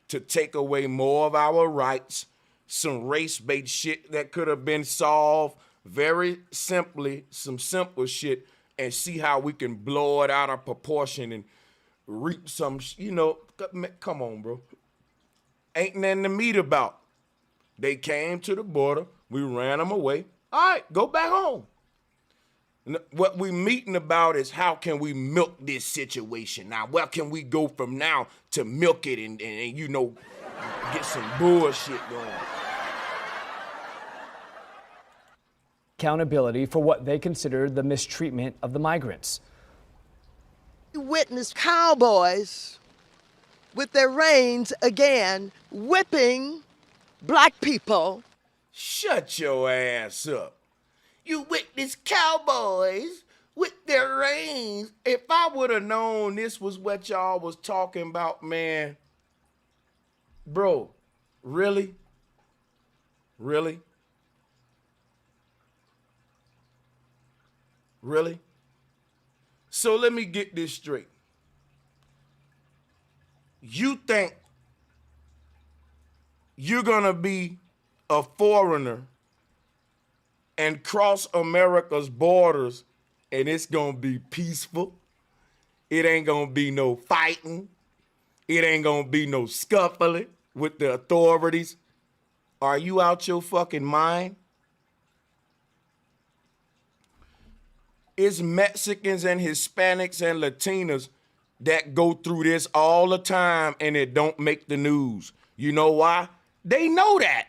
to take away more of our rights, some race-based shit that could have been solved very simply, some simple shit, and see how we can blow it out of proportion and reap some, you know, come on, bro. Ain't nothing to meet about. They came to the border, we ran them away. All right, go back home. What we meeting about is how can we milk this situation? Now, where can we go from now to milk it and you know, get some bullshit going? Accountability for what they consider the mistreatment of the migrants. We witnessed cowboys with their reins again whipping black people. Shut your ass up. You witness cowboys with their reins. If I would have known this was what y'all was talking about, man. Bro, really? Really? Really? So let me get this straight. You think you're gonna be a foreigner and cross America's borders and it's gonna be peaceful? It ain't gonna be no fighting. It ain't gonna be no scuffling with the authorities. Are you out your fucking mind? It's Mexicans and Hispanics and Latinos that go through this all the time and it don't make the news. You know why? They know that.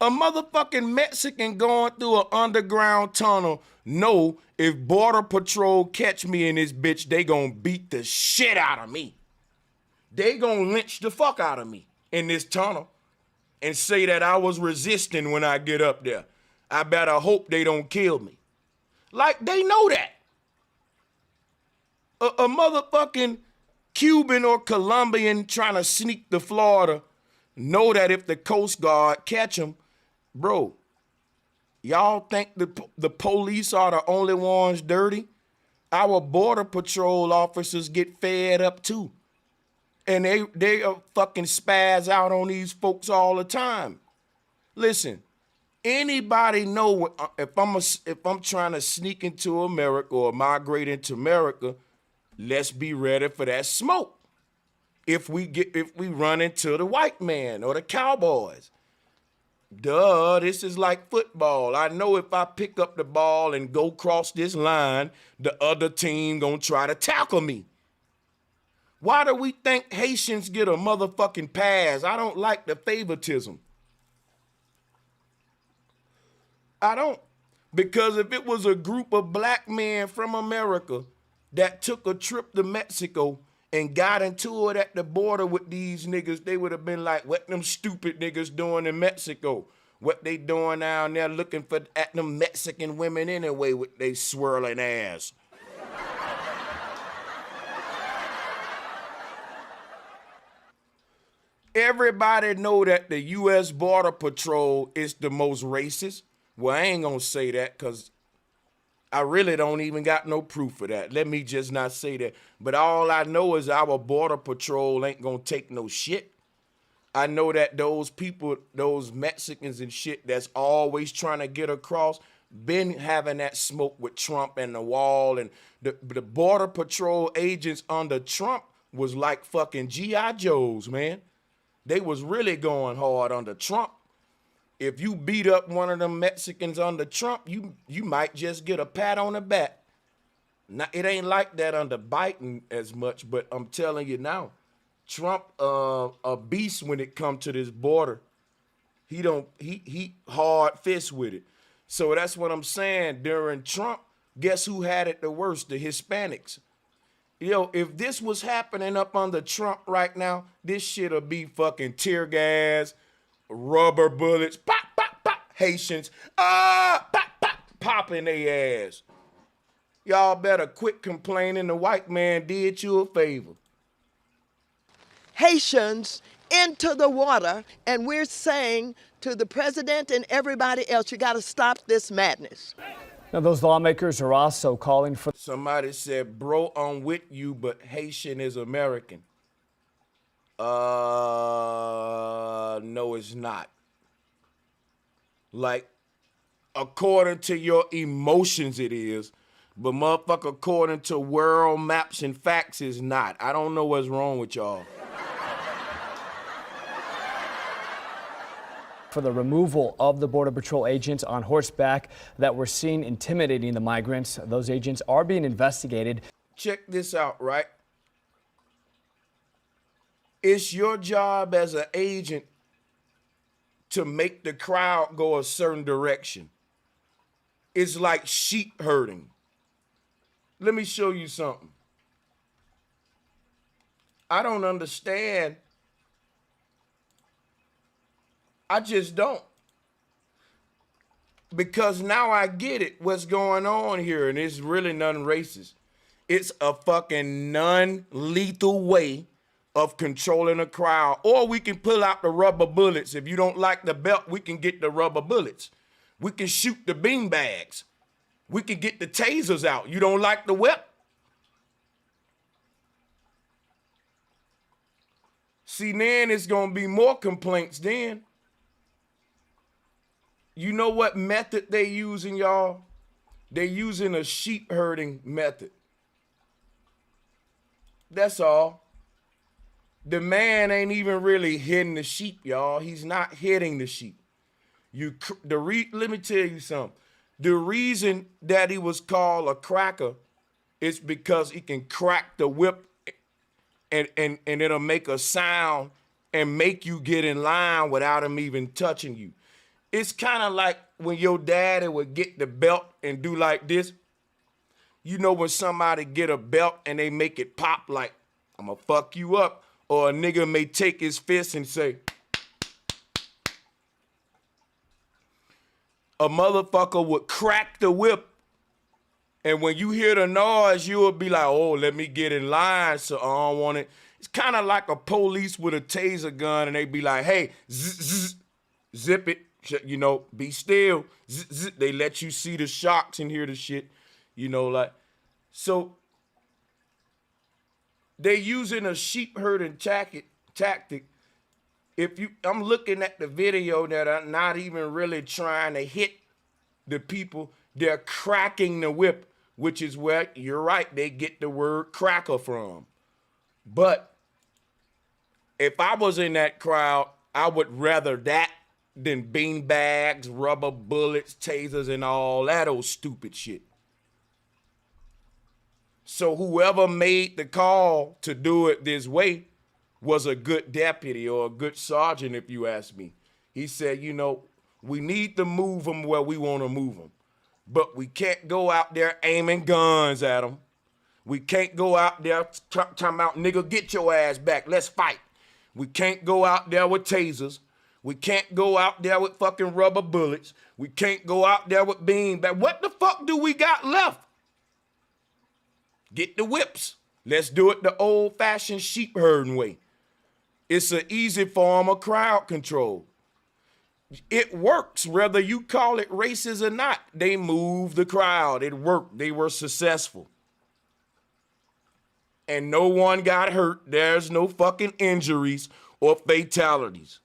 A motherfucking Mexican going through an underground tunnel know if Border Patrol catch me in this bitch, they gonna beat the shit out of me. They gonna lynch the fuck out of me in this tunnel and say that I was resisting when I get up there. I better hope they don't kill me. Like, they know that. A motherfucking Cuban or Colombian trying to sneak to Florida know that if the Coast Guard catch them, bro, y'all think the police are the only ones dirty? Our Border Patrol officers get fed up too. And they fucking spaz out on these folks all the time. Listen, anybody know if I'm trying to sneak into America or migrate into America, let's be ready for that smoke. If we run into the white man or the cowboys. Duh, this is like football. I know if I pick up the ball and go cross this line, the other team gonna try to tackle me. Why do we think Haitians get a motherfucking pass? I don't like the favoritism. I don't. Because if it was a group of black men from America that took a trip to Mexico and got into it at the border with these niggas, they would have been like, what them stupid niggas doing in Mexico? what they doing down there looking at them Mexican women anyway with they swirling ass. Everybody know that the U.S. Border Patrol is the most racist. Well, I ain't gonna say that because I really don't even got no proof of that. Let me just not say that. But all I know is our Border Patrol ain't gonna take no shit. I know that those people, those Mexicans and shit that's always trying to get across, been having that smoke with Trump and the wall. And the Border Patrol agents under Trump was like fucking G.I. Joes, man. They was really going hard under Trump. If you beat up one of them Mexicans under Trump, you might just get a pat on the back. Now, it ain't like that under Biden as much, but I'm telling you now, Trump a beast when it come to this border. He hard fist with it. So that's what I'm saying. During Trump, guess who had it the worst? The Hispanics. Yo, if this was happening up under Trump right now, this shit'll be fucking tear gas, rubber bullets, pop, pop, pop, Haitians, pop, pop, popping their ass. Y'all better quit complaining. The white man did you a favor. Haitians into the water, and we're saying to the president and everybody else, you got to stop this madness. Now, those lawmakers are also calling for... Somebody said, bro, I'm with you, but Haitian is American. No, it's not. Like, according to your emotions, it is. But motherfucker, according to world maps and facts, is not. I don't know what's wrong with y'all. For the removal of the Border Patrol agents on horseback that were seen intimidating the migrants. Those agents are being investigated. Check this out, right? It's your job as an agent to make the crowd go a certain direction. It's like sheep herding. Let me show you something. I don't understand. I just don't. Because now I get it, what's going on here, and it's really nothing racist. It's a fucking non-lethal way of controlling a crowd. Or we can pull out the rubber bullets. If you don't like the belt, we can get the rubber bullets. We can shoot the bean bags. We can get the tasers out. You don't like the whip? See, then it's gonna be more complaints then. You know what method they using, y'all? They using a sheep herding method. That's all. The man ain't even really hitting the sheep, y'all. He's not hitting the sheep. Let me tell you something. The reason that he was called a cracker is because he can crack the whip and it'll make a sound and make you get in line without him even touching you. It's kind of like when your daddy would get the belt and do like this. You know when somebody get a belt and they make it pop like, I'm gonna fuck you up. Or a nigga may take his fist and say, a motherfucker would crack the whip. And when you hear the noise, you will be like, oh, let me get in line so I don't want it. It's kind of like a police with a taser gun and they be like, hey, zip it. You know, be still. They let you see the shocks and hear the shit. You know, like, so they using a sheep herding tactic. I'm looking at the video that are not even really trying to hit the people. They're cracking the whip, which is where, you're right, they get the word cracker from. But if I was in that crowd, I would rather that than bean bags, rubber bullets, tasers, and all that old stupid shit. So whoever made the call to do it this way was a good deputy or a good sergeant, if you ask me. He said, you know, we need to move them where we want to move them. But we can't go out there aiming guns at them. We can't go out there talking about, nigga, get your ass back. Let's fight. We can't go out there with tasers. We can't go out there with fucking rubber bullets. We can't go out there with beanbags. What the fuck do we got left? Get the whips. Let's do it the old-fashioned sheep herding way. It's an easy form of crowd control. It works, whether you call it racist or not. They moved the crowd. It worked. They were successful. And no one got hurt. There's no fucking injuries or fatalities.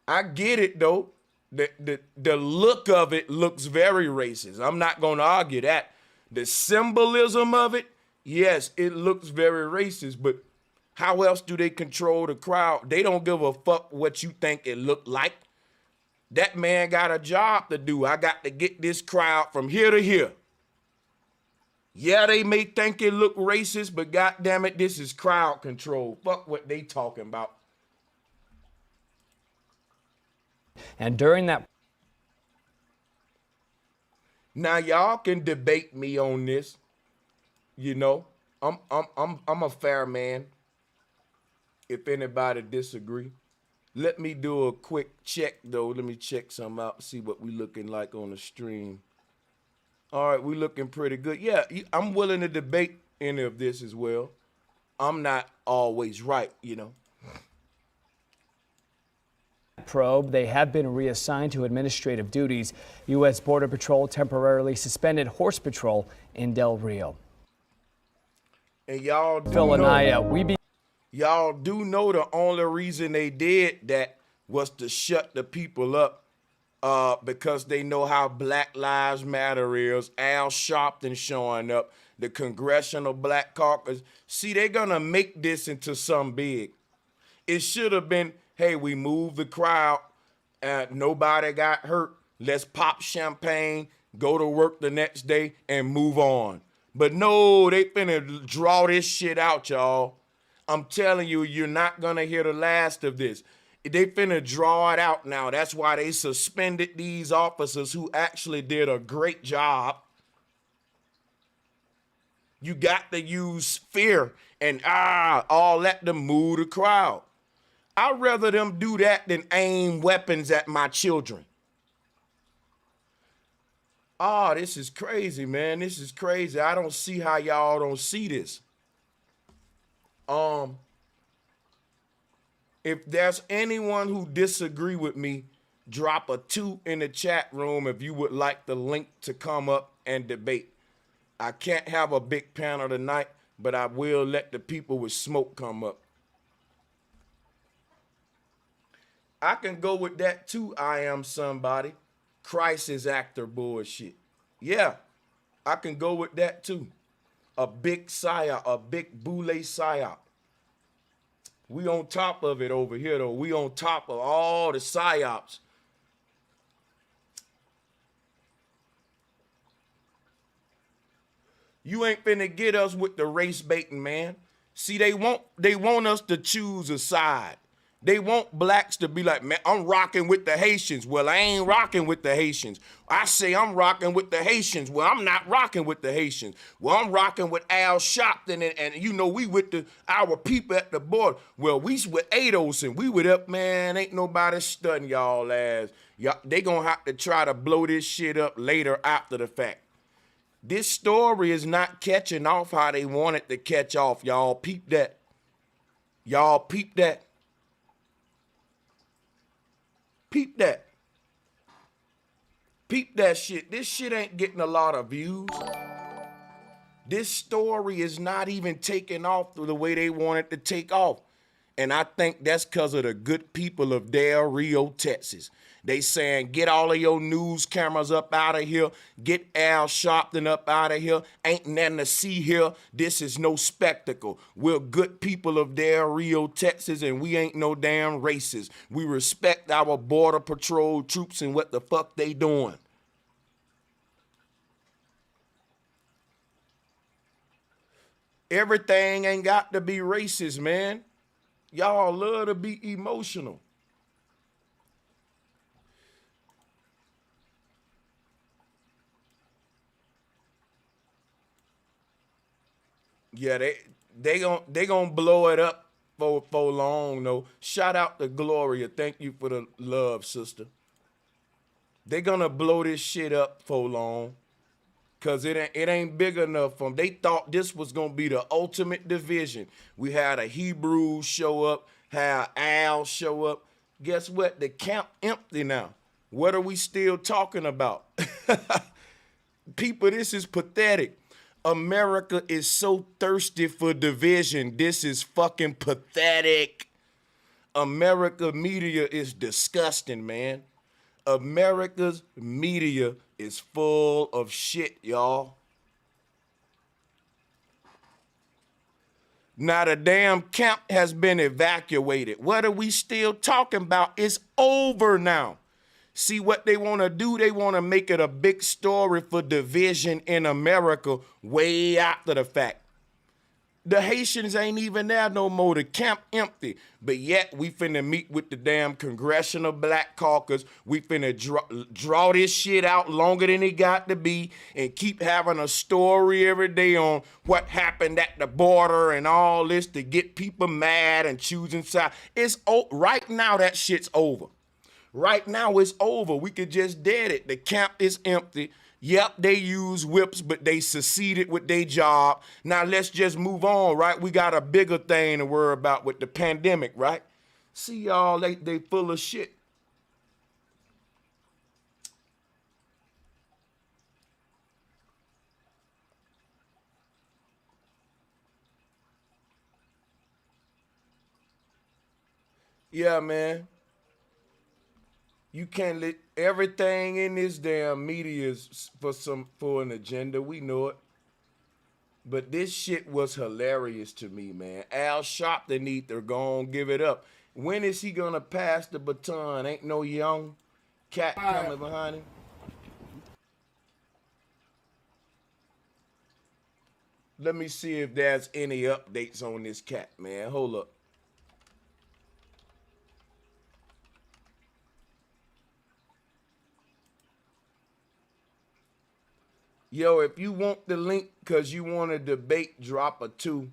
I get it, though. The look of it looks very racist. I'm not going to argue that. The symbolism of it, yes, it looks very racist, but how else do they control the crowd? They don't give a fuck what you think it looked like. That man got a job to do. I got to get this crowd from here to here. Yeah, they may think it look racist, but goddamn it, this is crowd control. Fuck what they talking about. And during that, now y'all can debate me on this. You know, I'm a fair man. If anybody disagree, let me do a quick check though. Let me check something out, see what we looking like on the stream. All right, we looking pretty good. Yeah, I'm willing to debate any of this as well. I'm not always right, you know. probe, they have been reassigned to administrative duties. U.S. Border Patrol temporarily suspended horse patrol in Del Rio. And y'all do Phil and know, y'all do know the only reason they did that was to shut the people up because they know how Black Lives Matter is. Al Sharpton showing up, the Congressional Black Caucus. See, they're going to make this into something big. It should have been, hey, we moved the crowd, nobody got hurt. Let's pop champagne, go to work the next day, and move on. But no, they finna draw this shit out, y'all. I'm telling you, you're not gonna hear the last of this. They finna draw it out now. That's why they suspended these officers who actually did a great job. You got to use fear and all that to move the crowd. I'd rather them do that than aim weapons at my children. Oh, this is crazy, man. This is crazy. I don't see how y'all don't see this. If there's anyone who disagree with me, drop a 2 in the chat room if you would like the link to come up and debate. I can't have a big panel tonight, but I will let the people with smoke come up. I can go with that too. I am somebody. Crisis actor bullshit. Yeah, I can go with that too. A big psyop, a big boule psyop. We on top of it over here though. We on top of all the psyops. You ain't finna get us with the race baiting, man. See, they want us to choose a side. They want blacks to be like, man, I'm rocking with the Haitians. Well, I ain't rocking with the Haitians. I say I'm rocking with the Haitians. Well, I'm not rocking with the Haitians. Well, I'm rocking with Al Sharpton and you know, we with our people at the border. Well, we with Ados and we with up, man, ain't nobody studying y'all ass. They gonna have to try to blow this shit up later after the fact. This story is not catching off how they want it to catch off. Y'all peep that. Y'all peep that. Peep that. Peep that shit. This shit ain't getting a lot of views. This story is not even taking off the way they want it to take off. And I think that's because of the good people of Del Rio, Texas. They saying, get all of your news cameras up out of here. Get Al Sharpton up out of here. Ain't nothing to see here. This is no spectacle. We're good people of Del Rio, Texas, and we ain't no damn racist. We respect our border patrol troops and what the fuck they doing. Everything ain't got to be racist, man. Y'all love to be emotional. Yeah, they gonna blow it up for long, though. Shout out to Gloria. Thank you for the love, sister. They're going to blow this shit up for long. Because it ain't big enough for them. They thought this was going to be the ultimate division. We had a Hebrew show up, had Al show up. Guess what? The camp empty now. What are we still talking about? People, this is pathetic. America is so thirsty for division. This is fucking pathetic. America media is disgusting, man. America's media is full of shit, y'all. Now the damn camp has been evacuated. What are we still talking about? It's over now. See what they want to do? They want to make it a big story for division in America way after the fact. The Haitians ain't even there no more. The camp empty. But yet we finna meet with the damn Congressional Black Caucus. We finna draw this shit out longer than it got to be and keep having a story every day on what happened at the border and all this to get people mad and choosing sides. It's right now that shit's over. Right now it's over. We could just dead it. The camp is empty. Yep, they use whips, but they succeeded with their job. Now let's just move on, right? We got a bigger thing to worry about with the pandemic, right? See y'all, they full of shit. Yeah, man. You can't let everything in this damn media is for an agenda. We know it. But this shit was hilarious to me, man. Al Sharpton need to go on, give it up. When is he gonna pass the baton? Ain't no young cat coming behind him. Let me see if there's any updates on this cat, man. Hold up. Yo, if you want the link because you want to debate, drop a 2.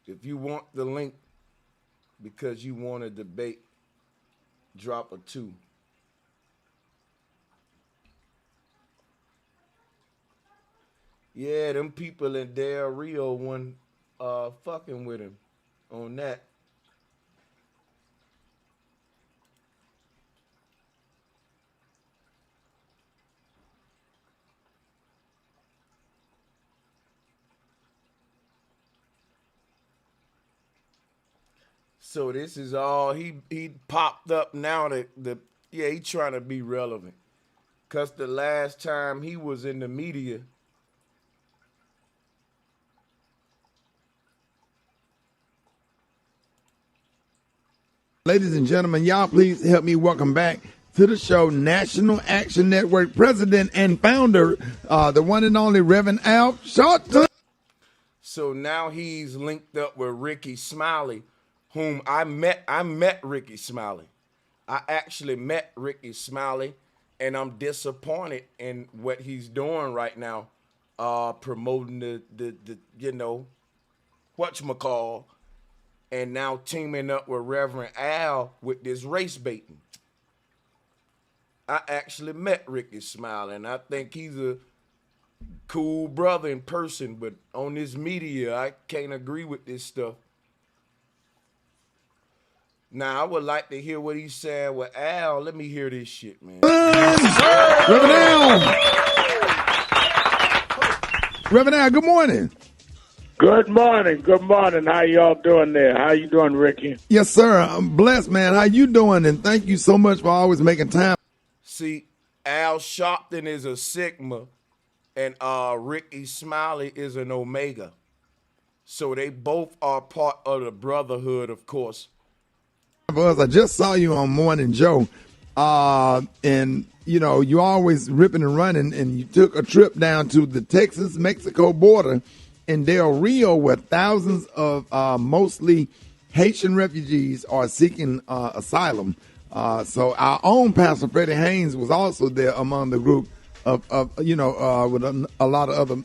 If you want the link because you want to debate, drop a 2. Yeah, them people in Del Rio one fucking with him on that. So this is all he popped up now. He trying to be relevant. Cause the last time he was in the media, ladies and gentlemen, y'all please help me welcome back to the show National Action Network president and founder, the one and only Reverend Al Sharpton. So now he's linked up with Ricky Smiley, whom I met Ricky Smiley. I actually met Ricky Smiley, and I'm disappointed in what he's doing right now, promoting the whatchamacall, and now teaming up with Reverend Al with this race baiting. I actually met Ricky Smiley, and I think he's a cool brother in person, but on this media, I can't agree with this stuff. Now, I would like to hear what he's saying with Al. Let me hear this shit, man. Reverend Al, good morning. Good morning. Good morning. How y'all doing there? How you doing, Ricky? Yes, sir. I'm blessed, man. How you doing? And thank you so much for always making time. See, Al Sharpton is a Sigma, and Ricky Smiley is an Omega. So they both are part of the brotherhood, of course. I just saw you on Morning Joe, and you always ripping and running, and you took a trip down to the Texas-Mexico border in Del Rio, where thousands of mostly Haitian refugees are seeking asylum. So our own Pastor Freddie Haynes was also there among the group of with a lot of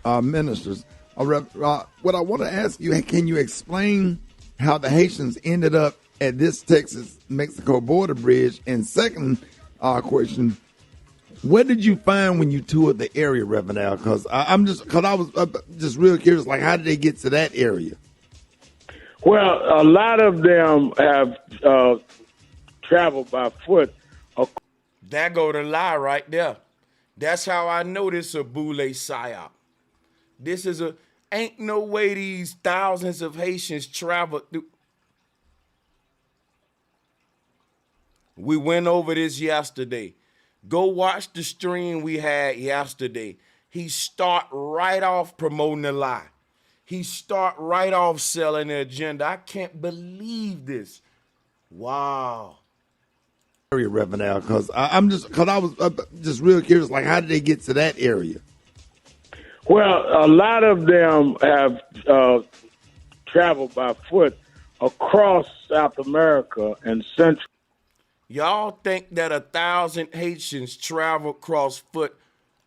other ministers. What I want to ask you, can you explain how the Haitians ended up at this Texas-Mexico border bridge? And second question, what did you find when you toured the area, Reverend Al? Because I was just real curious, like, how did they get to that area? Well, a lot of them have traveled by foot. That go to lie right there. That's how I know this a boule psyop. This is ain't no way these thousands of Haitians traveled through. We went over this yesterday. Go watch the stream we had yesterday. He start right off promoting the lie. He start right off selling the agenda. I can't believe this. Wow. Reverend Al, because I was just real curious, like, how did they get to that area? Well, a lot of them have traveled by foot across South America and Central. Y'all think that 1,000 Haitians travel cross foot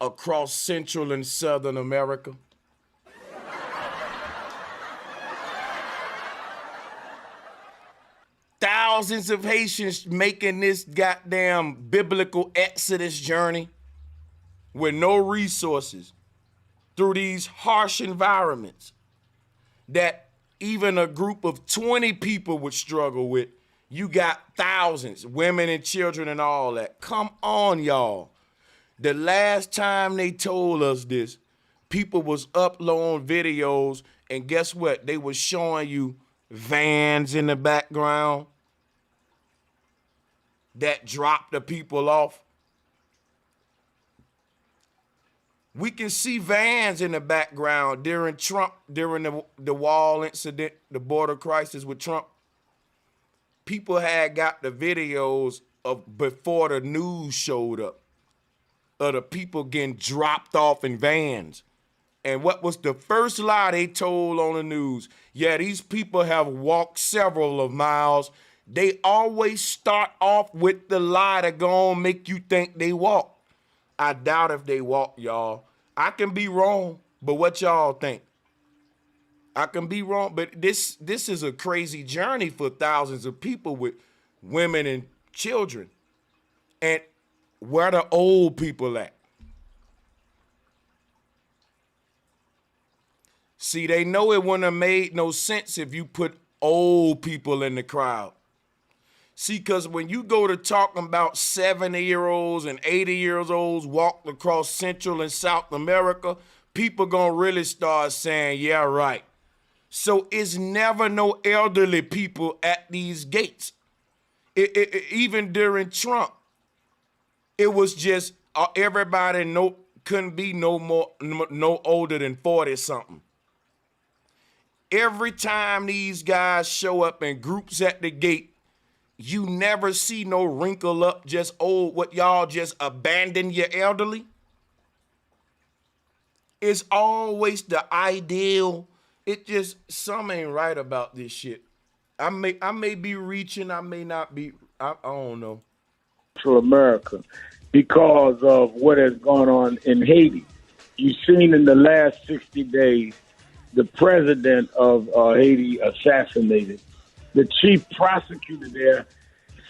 across Central and Southern America? Thousands of Haitians making this goddamn biblical exodus journey with no resources through these harsh environments that even a group of 20 people would struggle with. You got thousands, women and children and all that. Come on, y'all. The last time they told us this, people was uploading videos, and guess what? They was showing you vans in the background that drop the people off. We can see vans in the background during the wall incident, the border crisis with Trump. People had got the videos of before the news showed up of the people getting dropped off in vans. And what was the first lie they told on the news? Yeah, these people have walked several of miles. They always start off with the lie to go on make you think they walk. I doubt if they walk, y'all. I can be wrong, but what y'all think? I can be wrong, but this is a crazy journey for thousands of people with women and children. And where the old people at? See, they know it wouldn't have made no sense if you put old people in the crowd. See, because when you go to talking about 70-year-olds and 80-year-olds walked across Central and South America, people gonna really start saying, yeah, right. So it's never no elderly people at these gates. Even during Trump, it was just everybody couldn't be no older than 40-something. Every time these guys show up in groups at the gate, you never see no wrinkle up, just old, what y'all just abandon your elderly. It's always the ideal. It just, something ain't right about this shit. I may be reaching, I may not be, I don't know. To America because of what has gone on in Haiti. You've seen in the last 60 days, the president of Haiti assassinated. The chief prosecutor there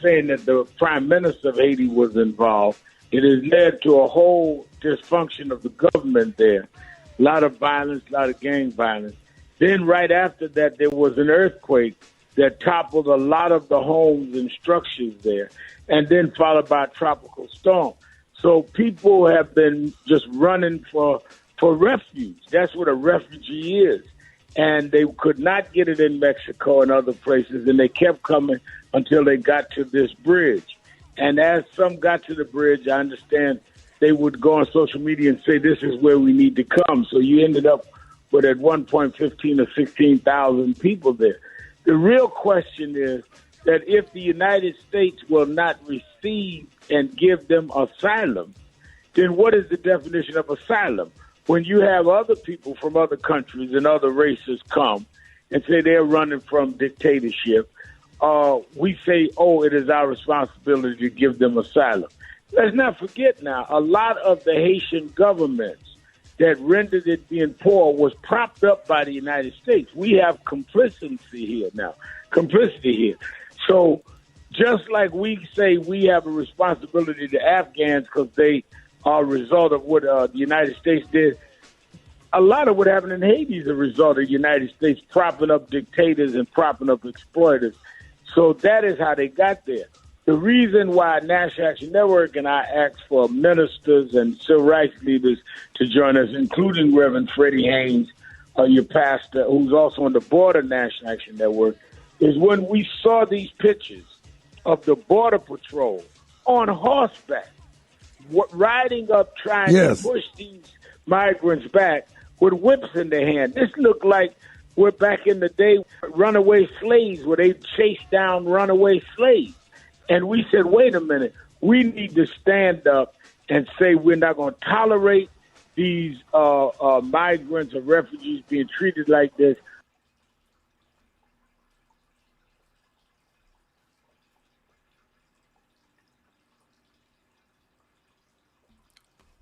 saying that the prime minister of Haiti was involved. It has led to a whole dysfunction of the government there. A lot of violence, a lot of gang violence. Then right after that, there was an earthquake that toppled a lot of the homes and structures there, and then followed by a tropical storm. So people have been just running for refuge. That's what a refugee is. And they could not get it in Mexico and other places, and they kept coming until they got to this bridge. And as some got to the bridge, I understand they would go on social media and say, this is where we need to come. So you ended up with at one point 15 or 16,000 people there. The real question is that if the United States will not receive and give them asylum, then what is the definition of asylum? When you have other people from other countries and other races come and say they're running from dictatorship, we say, oh, it is our responsibility to give them asylum. Let's not forget now, a lot of the Haitian governments that rendered it being poor was propped up by the United States. We have complicity here now. So just like we say we have a responsibility to Afghans because they are a result of what the United States did, a lot of what happened in Haiti is a result of the United States propping up dictators and propping up exploiters. So that is how they got there. The reason why National Action Network and I asked for ministers and civil rights leaders to join us, including Reverend Freddie Haynes, your pastor, who's also on the board of National Action Network, is when we saw these pictures of the Border Patrol on horseback, riding up trying to push these migrants back with whips in their hand. This looked like we're back in the day, runaway slaves, where they chased down runaway slaves. And we said, wait a minute, we need to stand up and say we're not going to tolerate these migrants or refugees being treated like this.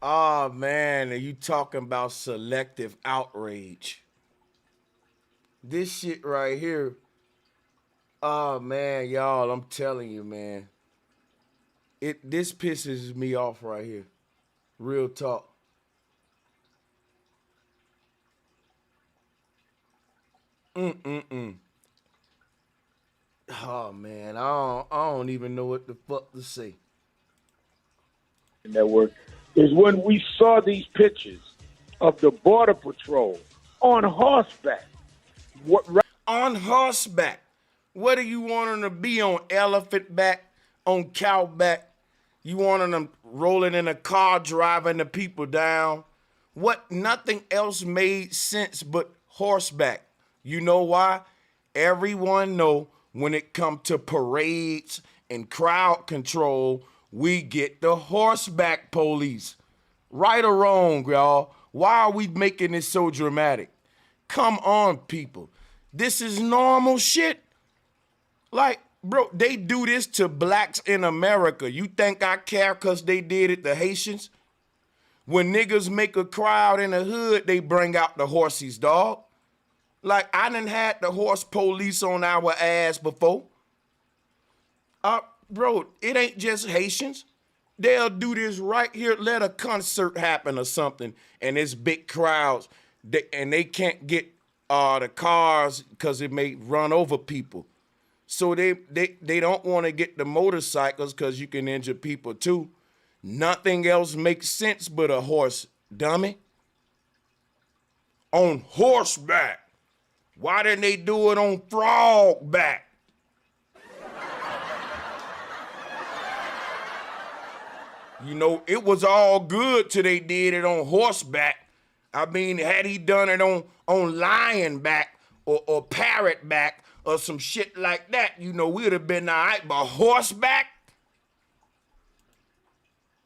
Oh, man, are you talking about selective outrage? This shit right here. Oh, man, y'all, I'm telling you, man. This pisses me off right here. Real talk. Oh, man, I don't even know what the fuck to say. Network is when we saw these pictures of the Border Patrol on horseback. On horseback? What do you want them to be on? Elephant back? On cow back? You want them rolling in a car driving the people down? What? Nothing else made sense but horseback. You know why? Everyone know when it come to parades and crowd control, we get the horseback police. Right or wrong, y'all? Why are we making this so dramatic? Come on, people. This is normal shit. Like, bro, they do this to blacks in America. You think I care because they did it to Haitians? When niggas make a crowd in the hood, they bring out the horsies, dog. Like, I done had the horse police on our ass before. Bro, it ain't just Haitians. They'll do this right here. Let a concert happen or something, and it's big crowds, and they can't get the cars because it may run over people. So they don't want to get the motorcycles because you can injure people too. Nothing else makes sense but a horse, dummy. On horseback. Why didn't they do it on frog back? You know, it was all good till they did it on horseback. I mean, had he done it on lion back or parrot back or some shit like that, you know, we'd have been all right. But horseback?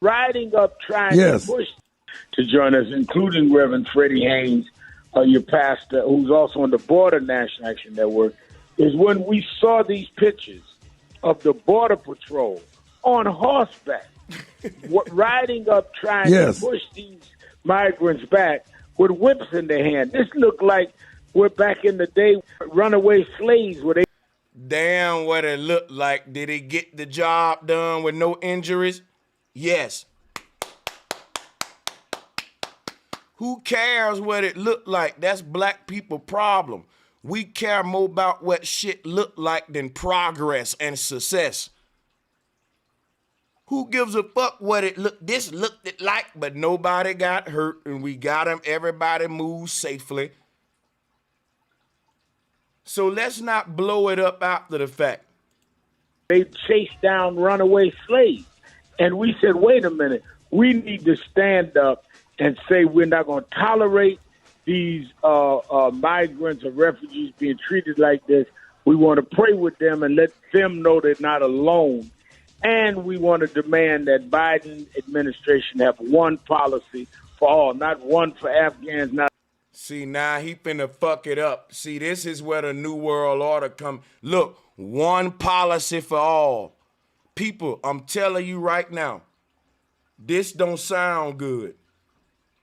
Riding up trying to push to join us, including Reverend Freddie Haynes, your pastor, who's also on the board of National Action Network, is when we saw these pictures of the Border Patrol on horseback, riding up trying to push these migrants back with whips in their hand. This looked like we're back in the day, runaway slaves. Where they damn what it looked like. Did it get the job done with no injuries? Yes. Who cares what it looked like? That's black people problem. We care more about what shit looked like than progress and success. Who gives a fuck what it looked? This looked it like, but nobody got hurt and we got them. Everybody moved safely. So let's not blow it up after the fact. They chased down runaway slaves. And we said, wait a minute, we need to stand up and say we're not going to tolerate these migrants or refugees being treated like this. We want to pray with them and let them know they're not alone. And we want to demand that Biden administration have one policy for all, not one for Afghans. See, now he finna fuck it up. See, this is where the New World Order come. Look, one policy for all. People, I'm telling you right now, this don't sound good.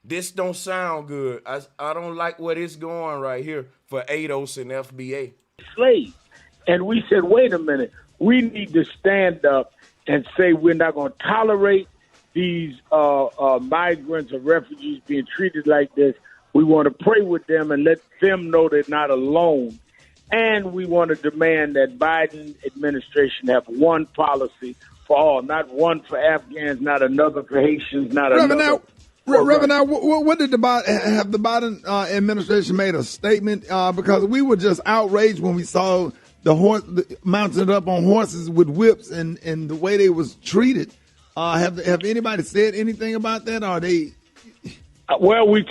This don't sound good. I don't like where it's going right here for ADOS and FBA. Slaves. And we said, wait a minute, we need to stand up and say we're not going to tolerate these migrants or refugees being treated like this. We want to pray with them and let them know they're not alone. And we want to demand that Biden administration have one policy for all, not one for Afghans, not another for Haitians, not another. Reverend, now, what did the Biden administration made a statement? Because we were just outraged when we saw the horse mounted up on horses with whips and the way they was treated. Have anybody said anything about that? Or are they? Well, I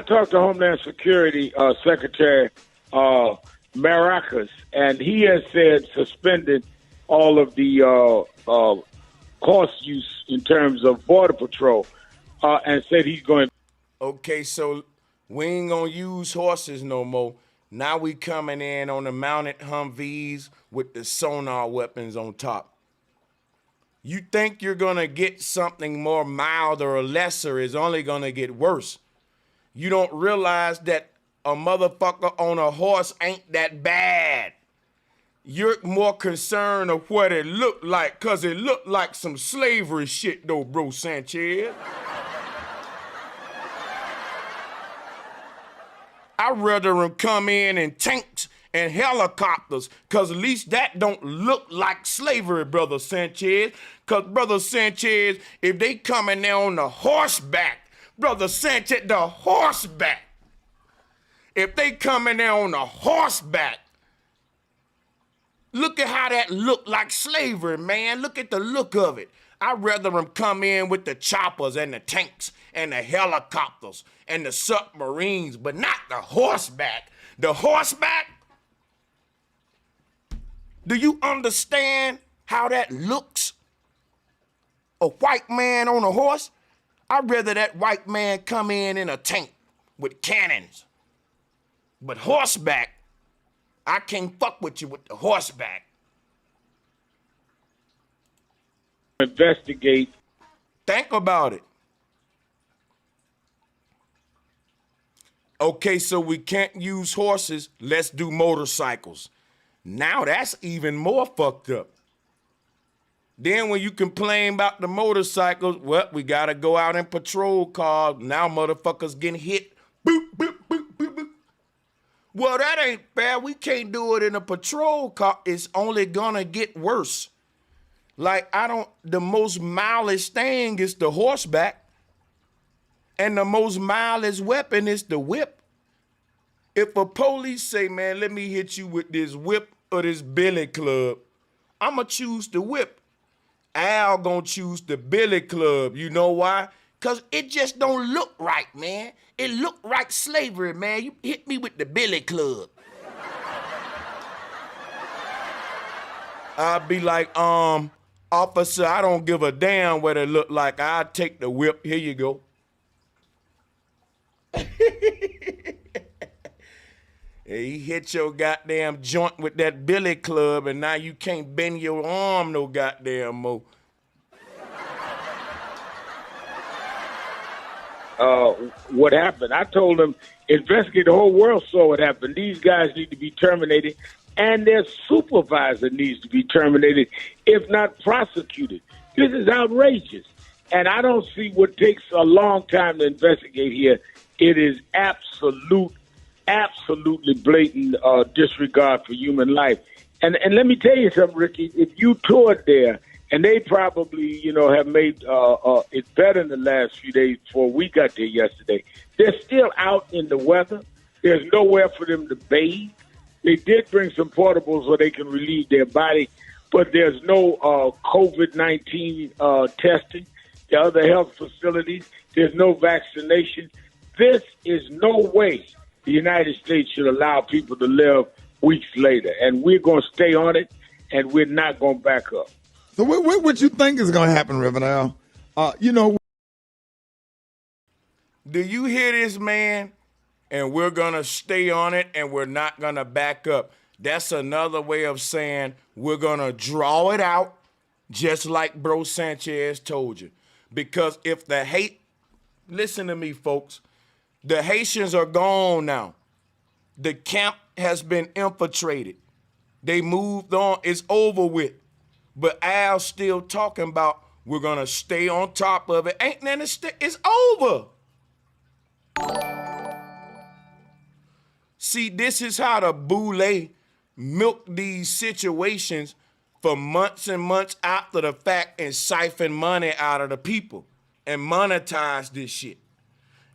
talked to Homeland Security Secretary Maracas, and he has said suspended all of the horse use in terms of Border Patrol. And said he's going. Okay, so we ain't gonna use horses no more. Now we coming in on the mounted Humvees with the sonar weapons on top. You think you're gonna get something more milder or lesser is only gonna get worse. You don't realize that a motherfucker on a horse ain't that bad. You're more concerned of what it looked like, cause it looked like some slavery shit though, bro Sanchez. I'd rather them come in tanks and helicopters, because at least that don't look like slavery, Brother Sanchez. Because, Brother Sanchez, if they come in there on the horseback, Brother Sanchez, the horseback. If they come in there on the horseback, look at how that look like slavery, man. Look at the look of it. I'd rather them come in with the choppers and the tanks and the helicopters and the submarines, but not the horseback. The horseback? Do you understand how that looks? A white man on a horse? I'd rather that white man come in a tank with cannons. But horseback, I can't fuck with you with the horseback. Investigate. Think about it. Okay, so we can't use horses. Let's do motorcycles. Now that's even more fucked up. Then when you complain about the motorcycles, well, we gotta go out in patrol cars. Now motherfuckers getting hit. Boop, boop, boop, boop, boop. Well, that ain't fair. We can't do it in a patrol car. It's only gonna get worse. Like, the most mildest thing is the horseback. And the most mildest weapon is the whip. If a police say, man, let me hit you with this whip or this billy club, I'ma choose the whip. Al gonna choose the billy club. You know why? Cause it just don't look right, man. It look like slavery, man. You hit me with the billy club. I'd be like, officer, I don't give a damn what it look like. I'll take the whip. Here you go. He hit your goddamn joint with that billy club, and now you can't bend your arm no goddamn more. What happened? I told them, investigate. The whole world saw what happened. These guys need to be terminated, and their supervisor needs to be terminated, if not prosecuted. This is outrageous. And I don't see what takes a long time to investigate here. It is absolutely blatant disregard for human life. And let me tell you something, Ricky. If you toured there, and they probably, have made it better in the last few days before we got there yesterday, they're still out in the weather. There's nowhere for them to bathe. They did bring some portables where they can relieve their body, but there's no COVID-19 testing. The other health facilities, there's no vaccination. This is no way the United States should allow people to live weeks later. And we're going to stay on it, and we're not going to back up. So what you think is going to happen, Reverend Al? Do you hear this, man? And we're going to stay on it, and we're not going to back up. That's another way of saying we're going to draw it out, just like Bro Sanchez told you. Because if the hate Listen to me, folks. The Haitians are gone now. The camp has been infiltrated. They moved on. It's over with. But Al's still talking about we're going to stay on top of it. Ain't nothing to stay. It's over. See, this is how the boule milk these situations for months and months after the fact and siphon money out of the people and monetize this shit.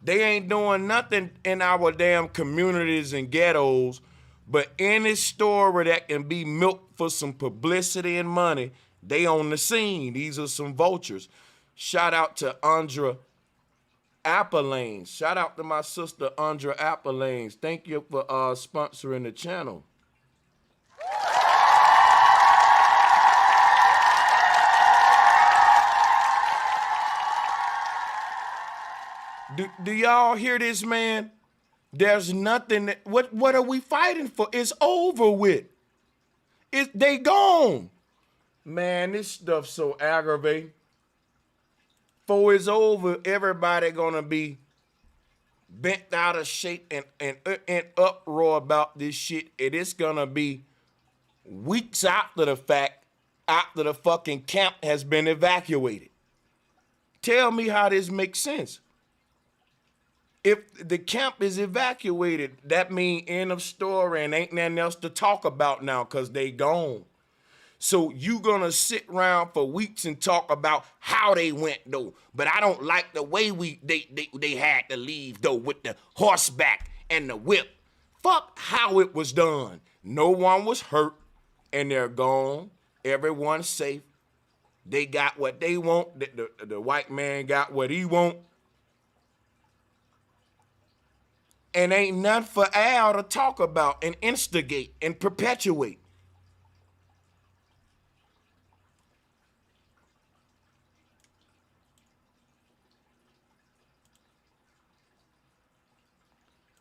They ain't doing nothing in our damn communities and ghettos, but any story that can be milked for some publicity and money, they on the scene. These are some vultures. Shout out to Andra Appalanes. Shout out to my sister Andra Appalanes. Thank you for sponsoring the channel. Do y'all hear this, man? There's nothing that, what are we fighting for? It's over with. They gone. Man, this stuff's so aggravating. Before it's over, everybody gonna be bent out of shape and uproar about this shit. And it's gonna be weeks after the fact, after the fucking camp has been evacuated. Tell me how this makes sense. If the camp is evacuated, that means end of story and ain't nothing else to talk about now because they gone. So you gonna sit around for weeks and talk about how they went though. But I don't like the way they had to leave though with the horseback and the whip. Fuck how it was done. No one was hurt and they're gone. Everyone's safe. They got what they want. The white man got what he want. And ain't nothing for Al to talk about and instigate and perpetuate.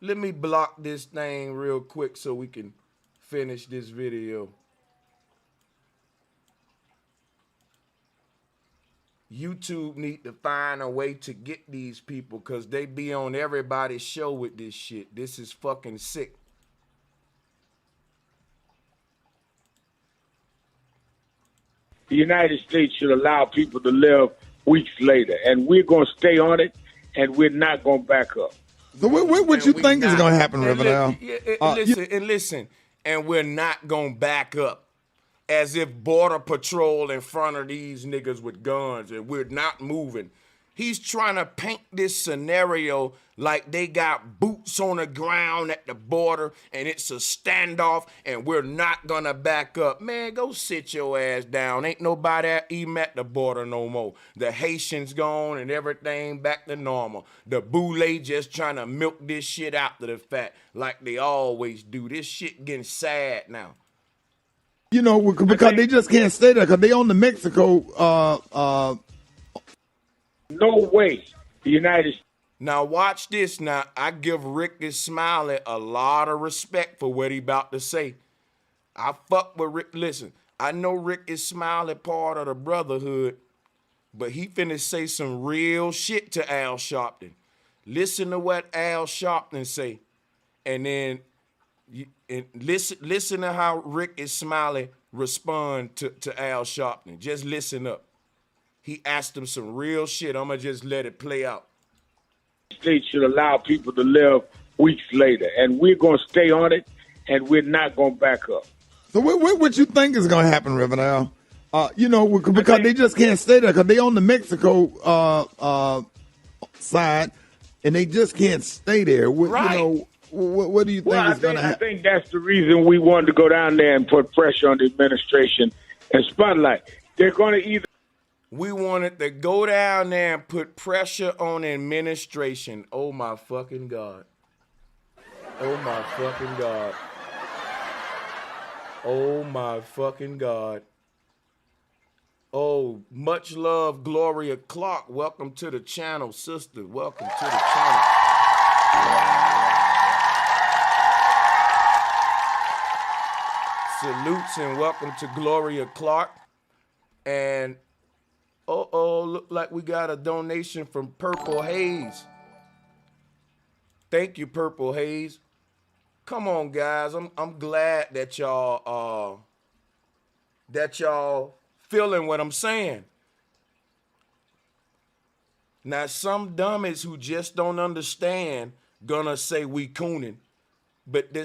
Let me block this thing real quick so we can finish this video. YouTube need to find a way to get these people because they be on everybody's show with this shit. This is fucking sick. The United States should allow people to live weeks later, and we're going to stay on it, and we're not going to back up. So what you think is going to happen, Reverend Al? Listen, and we're not going to back up. As if Border Patrol in front of these niggas with guns and we're not moving. He's trying to paint this scenario like they got boots on the ground at the border and it's a standoff and we're not gonna back up. Man, go sit your ass down. Ain't nobody even at the border no more. The Haitians gone and everything back to normal. The boule just trying to milk this shit after the fact like they always do. This shit getting sad now. You know, because they just can't stay there because they on the Mexico. No way. The United States. Now watch this. Now I give Ricky Smiley a lot of respect for what he about to say. I fuck with Rick. Listen, I know Ricky Smiley part of the Brotherhood, but he finna say some real shit to Al Sharpton. Listen to what Al Sharpton say, and then. And listen to how Ricky Smiley respond to Al Sharpton. Just listen up. He asked him some real shit. I'm going to just let it play out. The state should allow people to live weeks later, and we're going to stay on it, and we're not going to back up. So what you think is going to happen, Reverend Al? You know, because they just can't stay there because they on the Mexico side, and they just can't stay there. Right. You know, what do you think is going to happen? I think that's the reason we wanted to go down there and put pressure on the administration and spotlight. They're going to either. We wanted to go down there and put pressure on the administration. Oh, my fucking God. Oh, my fucking God. Oh, my fucking God. Oh, much love, Gloria Clark. Welcome to the channel, sister. Welcome to the channel. Salutes and welcome to Gloria Clark. And Uh-oh, look like we got a donation from Purple Haze. Thank you, Purple Haze. Come on, guys. I'm glad that y'all feeling what I'm saying. Now, some dummies who just don't understand gonna say we cooning, but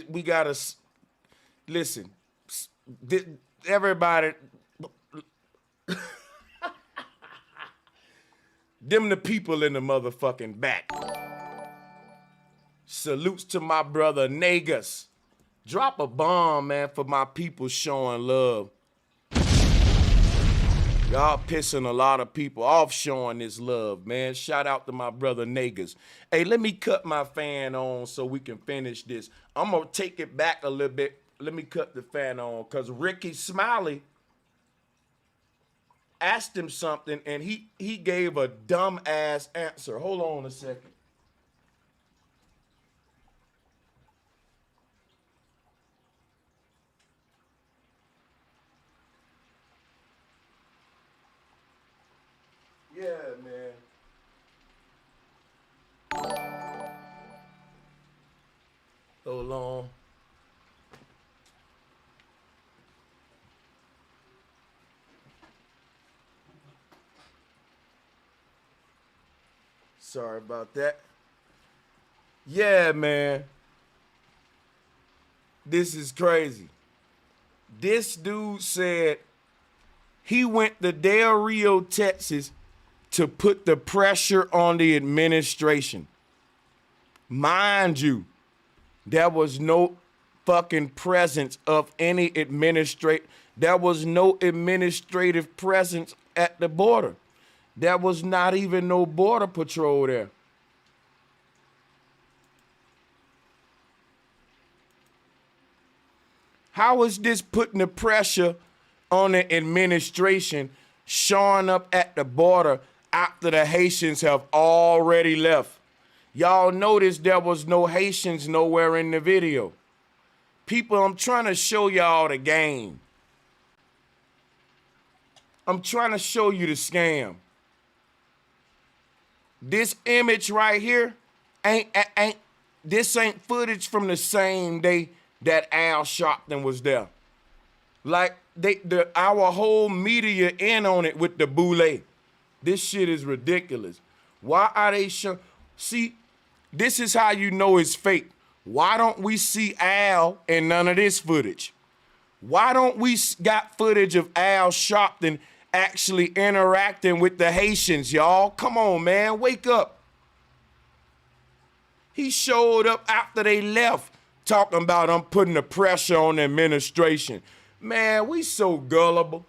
we gotta listen. Everybody, them the people in the motherfucking back. Salutes to my brother Nagus. Drop a bomb, man, for my people showing love. Y'all pissing a lot of people off showing this love, man. Shout out to my brother Nagus. Hey, let me cut my fan on so we can finish this. I'm going to take it back a little bit. Let me cut the fan on because Ricky Smiley asked him something and he gave a dumb-ass answer. Hold on a second. Yeah, man. Hold on. Sorry about that. Yeah, man. This is crazy. This dude said he went to Del Rio, Texas to put the pressure on the administration. Mind you, there was no fucking presence of any there was no administrative presence at the border. There was not even no border patrol there. How is this putting the pressure on the administration showing up at the border after the Haitians have already left? Y'all notice there was no Haitians nowhere in the video. People, I'm trying to show y'all the game. I'm trying to show you the scam. This image right here this ain't footage from the same day that Al Sharpton was there. Like our whole media in on it with the boule. This shit is ridiculous. Why are they see, this is how you know it's fake. Why don't we see Al in none of this footage? Why don't we got footage of Al Sharpton actually interacting with the Haitians, y'all? Come on, man, wake up. He showed up after they left talking about I'm putting the pressure on the administration. Man, we so gullible.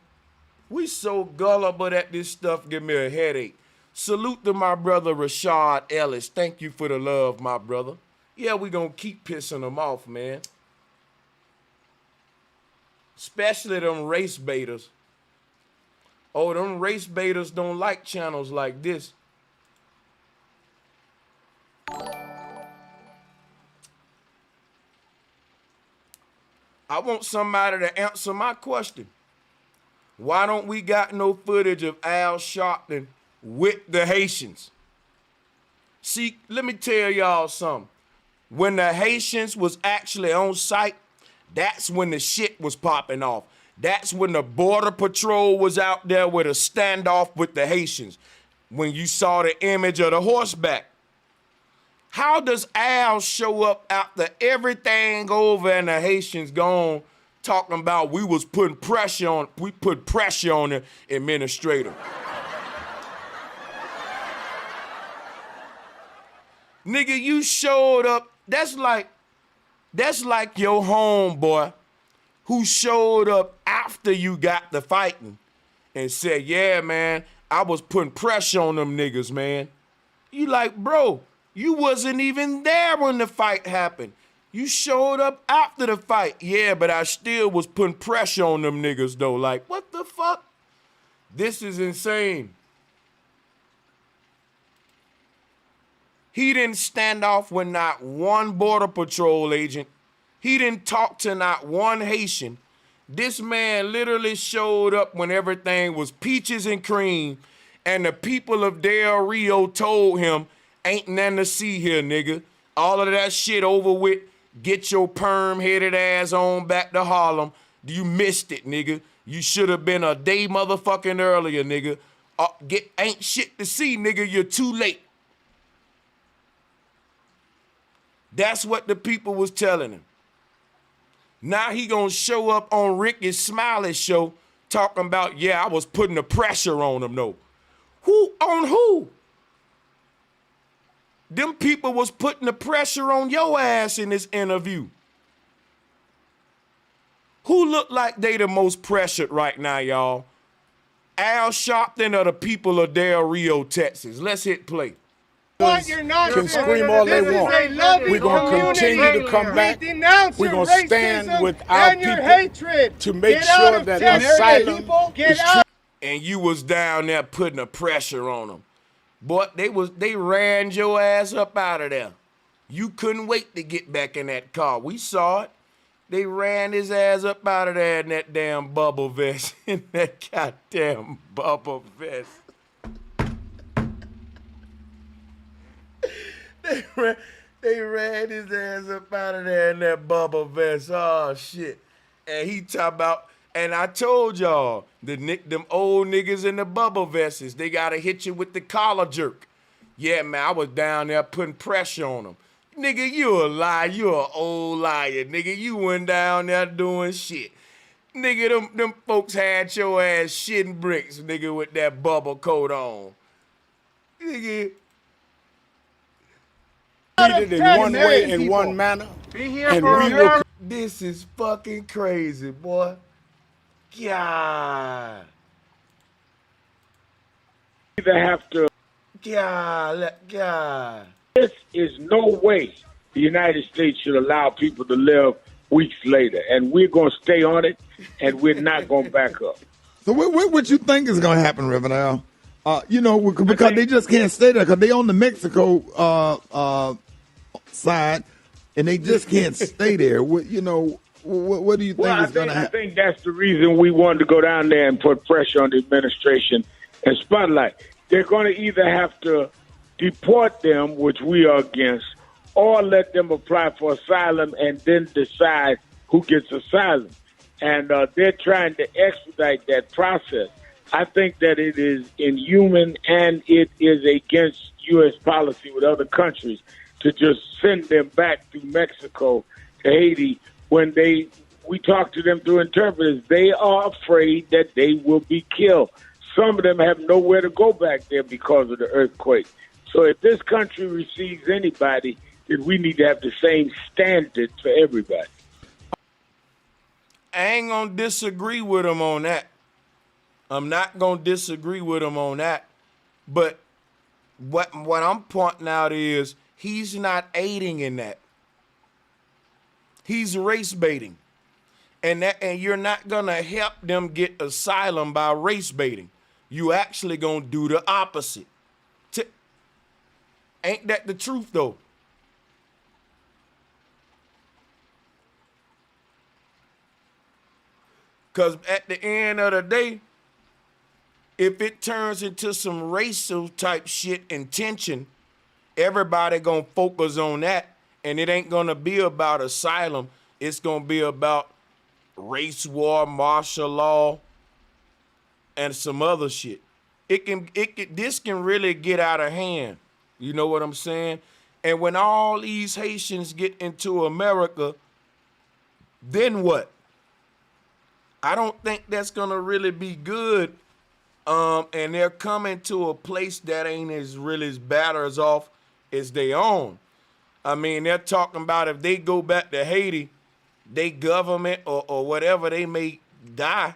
We so gullible that this stuff give me a headache. Salute to my brother Rashad Ellis. Thank you for the love, my brother. Yeah, we gonna keep pissing them off, man. Especially them race baiters. Oh, them race baiters don't like channels like this. I want somebody to answer my question. Why don't we got no footage of Al Sharpton with the Haitians? See, let me tell y'all something. When the Haitians was actually on site, that's when the shit was popping off. That's when the Border Patrol was out there with a standoff with the Haitians. When you saw the image of the horseback. How does Al show up after everything over and the Haitians gone talking about we put pressure on the administrator? Nigga, you showed up. That's like your homeboy who showed up after you got the fighting and said, yeah, man, I was putting pressure on them niggas, man. You like, bro, you wasn't even there when the fight happened. You showed up after the fight. Yeah, but I still was putting pressure on them niggas, though. Like, what the fuck? This is insane. He didn't stand off with not one Border Patrol agent. He didn't talk to not one Haitian. This man literally showed up when everything was peaches and cream, and the people of Del Rio told him, ain't nothing to see here, nigga. All of that shit over with. Get your perm-headed ass on back to Harlem. You missed it, nigga. You should have been a day motherfucking earlier, nigga. Ain't shit to see, nigga. You're too late. That's what the people was telling him. Now he gonna show up on Ricky Smiley's show talking about, yeah, I was putting the pressure on him, though. Who on who? Them people was putting the pressure on your ass in this interview. Who look like they the most pressured right now, y'all? Al Sharpton or the people of Del Rio, Texas? Let's hit play. Can scream all they want. We're going to continue to come back. We're going to stand with our people to make sure that asylum is treated. And you was down there putting the pressure on them. Boy, they ran your ass up out of there. You couldn't wait to get back in that car. We saw it. They ran his ass up out of there in that damn bubble vest. In that goddamn bubble vest. They ran his ass up out of there in that bubble vest. Oh, shit. And he talk about, and I told y'all, them old niggas in the bubble vests, they got to hit you with the collar jerk. Yeah, man, I was down there putting pressure on them. Nigga, you a liar. You an old liar, nigga. You went down there doing shit. Nigga, them folks had your ass shitting bricks, nigga, with that bubble coat on. Nigga. Treated in one way, in one manner. Be here and for we will. This is fucking crazy, boy. God. Either have to. God. This is no way the United States should allow people to live weeks later, and we're going to stay on it, and we're not going to back up. So what you think is going to happen, Reverend Al? Because they just can't stay there because they on the Mexico side, and they just can't stay there. What do you think is going to happen? I think that's the reason we wanted to go down there and put pressure on the administration and spotlight. They're going to either have to deport them, which we are against, or let them apply for asylum and then decide who gets asylum. And they're trying to expedite that process. I think that it is inhuman and it is against U.S. policy with other countries to just send them back through Mexico to Haiti when we talk to them through interpreters. They are afraid that they will be killed. Some of them have nowhere to go back there because of the earthquake. So if this country receives anybody, then we need to have the same standard for everybody. I ain't gonna disagree with him on that. I'm not gonna disagree with him on that. But what I'm pointing out is he's not aiding in that. He's race baiting. And you're not gonna help them get asylum by race baiting. You actually gonna do the opposite. Ain't that the truth, though? Because at the end of the day, if it turns into some racial type shit and tension, everybody gonna focus on that, and it ain't gonna be about asylum. It's gonna be about race war, martial law, and some other shit. This can really get out of hand. You know what I'm saying? And when all these Haitians get into America, then what? I don't think that's gonna really be good. And they're coming to a place that ain't as bad or as off as they own. I mean, they're talking about if they go back to Haiti, they government or whatever, they may die.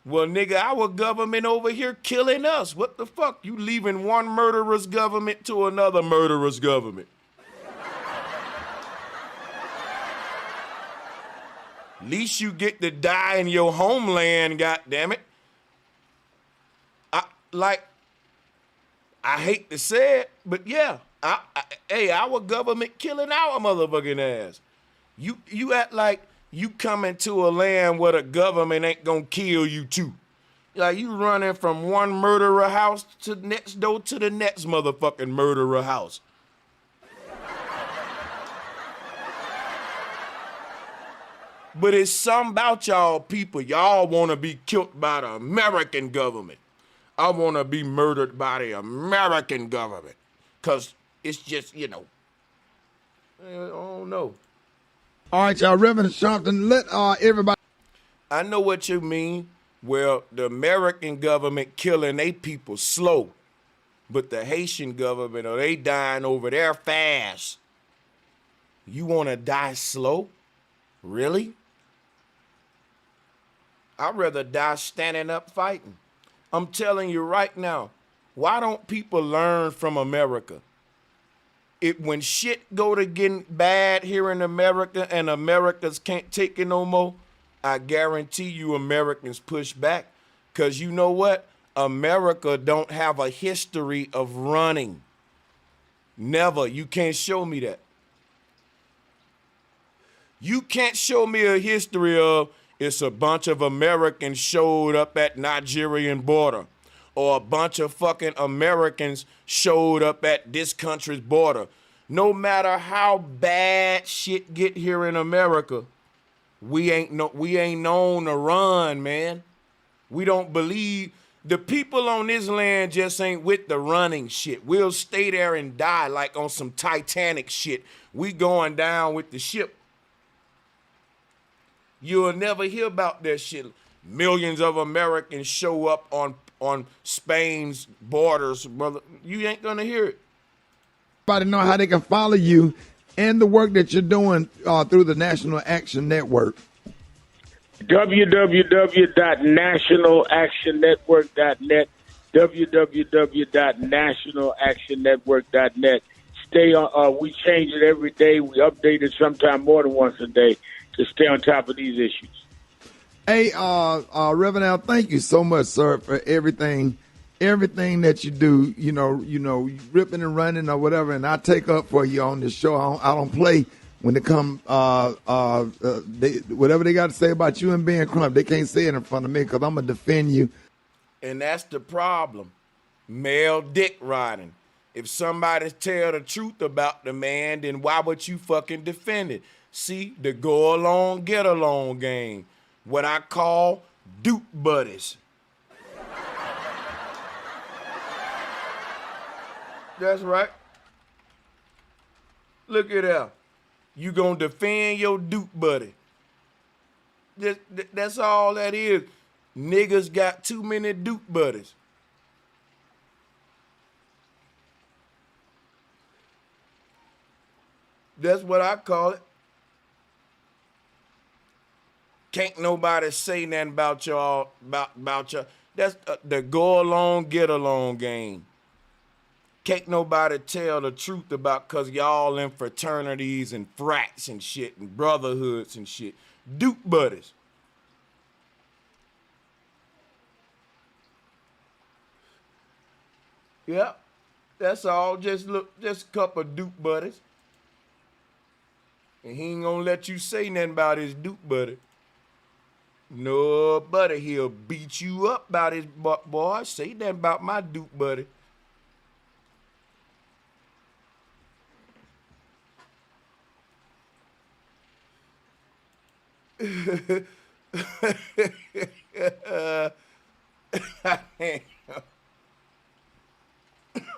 Well, nigga, our government over here killing us. What the fuck? You leaving one murderous government to another murderous government. At least you get to die in your homeland, goddammit. I hate to say it, but yeah, our government killing our motherfucking ass. You act like you coming to a land where the government ain't gonna kill you too. Like you running from one murderer house to next door to the next motherfucking murderer house. But it's something about y'all people. Y'all want to be killed by the American government. I want to be murdered by the American government. Because it's just, I don't know. All right, y'all, Reverend Sharpton, let everybody. I know what you mean. Well, the American government killing they people slow. But the Haitian government, they dying over there fast. You want to die slow? Really? I'd rather die standing up fighting. I'm telling you right now, why don't people learn from America? When shit go to getting bad here in America and Americans can't take it no more, I guarantee you Americans push back. Because you know what? America don't have a history of running. Never. You can't show me that. You can't show me a history of it's a bunch of Americans showed up at Nigerian border, or a bunch of fucking Americans showed up at this country's border. No matter how bad shit get here in America, we ain't known to run, man. We don't believe the people on this land just ain't with the running shit. We'll stay there and die like on some Titanic shit. We going down with the ship. You'll never hear about that shit. Millions of Americans show up on Spain's borders, brother. You ain't gonna hear it. Everybody know how they can follow you and the work that you're doing through the National Action Network. www.nationalactionnetwork.net, www.nationalactionnetwork.net. Stay on. We change it every day. We update it sometime more than once a day to stay on top of these issues. Hey, Reverend Al, thank you so much, sir, for everything that you do. You know, ripping and running or whatever, and I take up for you on this show. I don't play when it come whatever they got to say about you and Ben Crump. They can't say it in front of me because I'm gonna defend you. And that's the problem. Male dick riding. If somebody tell the truth about the man, then why would you fucking defend it? See, the go along, get along game. What I call dupe buddies. That's right. Look at that. You gonna defend your dupe buddy. That's all that is. Niggas got too many dupe buddies. That's what I call it. Can't nobody say nothing about y'all, about y'all. That's the go along, get along game. Can't nobody tell the truth about cause y'all in fraternities and frats and shit and brotherhoods and shit. Duke buddies. Yep, that's all. Just a couple of Duke buddies. And he ain't gonna let you say nothing about his Duke buddy. No, buddy, he'll beat you up about his boy. Say nothing about my Duke buddy.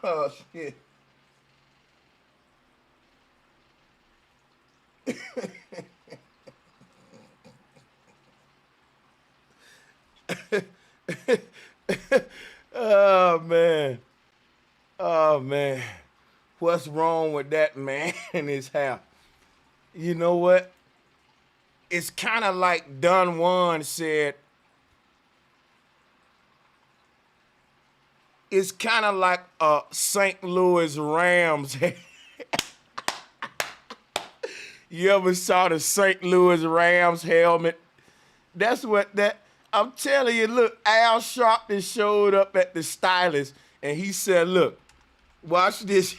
Oh, shit. Oh, man. Oh, man. What's wrong with that man in his house? You know what? It's kind of like Don Juan said, it's kind of like a St. Louis Rams. You ever saw the St. Louis Rams helmet? That's what that, I'm telling you, look, Al Sharpton showed up at the stylist and he said, look, watch this.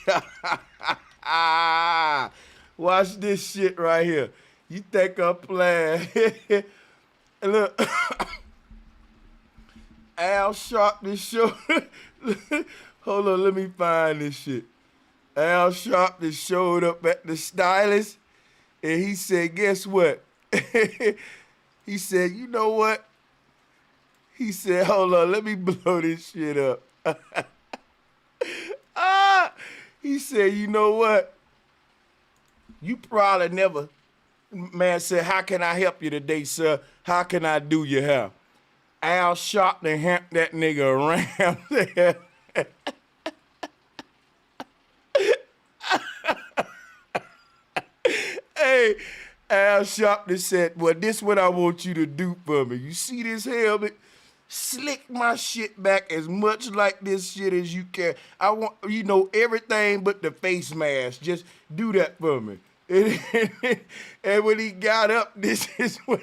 Watch this shit right here. You think I'm playing? Look, Al Sharpton showed. Hold on, let me find this shit. Al Sharpton showed up at the stylist, and he said, "Guess what?" He said, "You know what?" He said, "Hold on, let me blow this shit up." He said, "You know what? You probably never." Man said, "How can I help you today, sir? How can I do your hair?" Al Sharpton hamped that nigga around there. Hey, Al Sharpton said, "Well, this what I want you to do for me. You see this helmet? Slick my shit back as much like this shit as you can. I want, you know, everything but the face mask. Just do that for me." And when he got up, this is what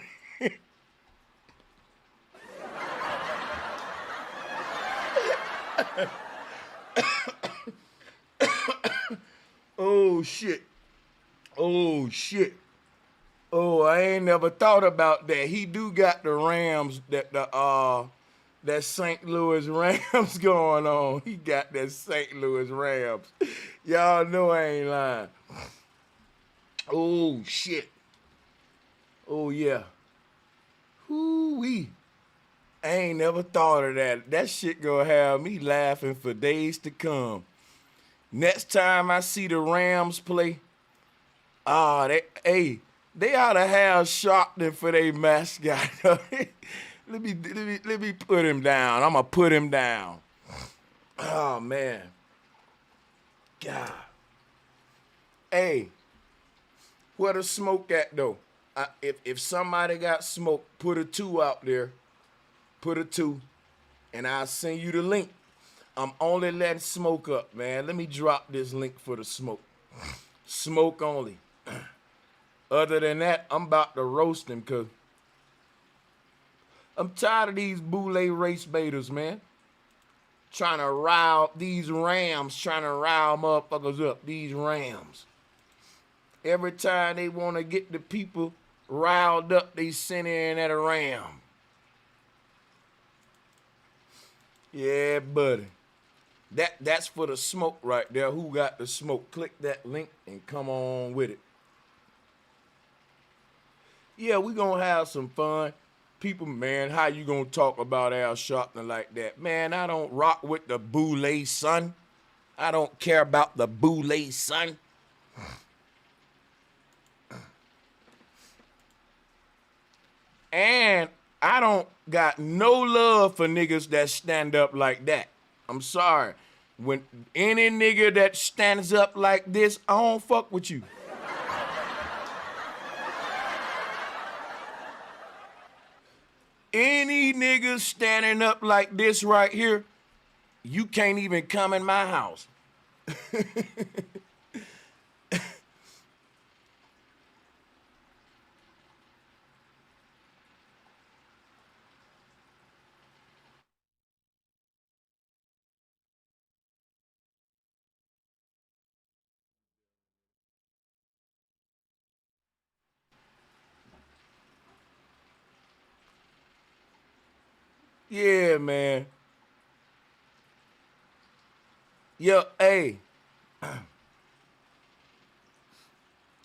oh shit. Oh shit. Oh, I ain't never thought about that. He do got the Rams, that St. Louis Rams going on. He got that St. Louis Rams. Y'all know I ain't lying. Oh shit. Oh yeah. Hoo-wee. I ain't never thought of that. That shit gonna have me laughing for days to come. Next time I see the Rams play, they ought to have Sharpton for their mascot. Let me put him down. I'm gonna put him down. Oh man. God. Hey, where the smoke at though? If somebody got smoke, put a 2 out there. Put a 2, and I'll send you the link. I'm only letting smoke up, man. Let me drop this link for the smoke. Smoke only. Other than that, I'm about to roast him because I'm tired of these boule race baiters, man. Trying to rile these Rams, trying to rile motherfuckers up, these Rams. Every time they want to get the people riled up, they send in at a Ram. Yeah, buddy. That's for the smoke right there. Who got the smoke? Click that link and come on with it. Yeah, we gonna have some fun. People, man, how you gonna talk about Al Sharpton like that? Man, I don't rock with the boule, son. I don't care about the boule, son. And I don't got no love for niggas that stand up like that. I'm sorry. When any nigga that stands up like this, I don't fuck with you. Any nigga standing up like this right here, you can't even come in my house. Yeah, man. Yo, hey.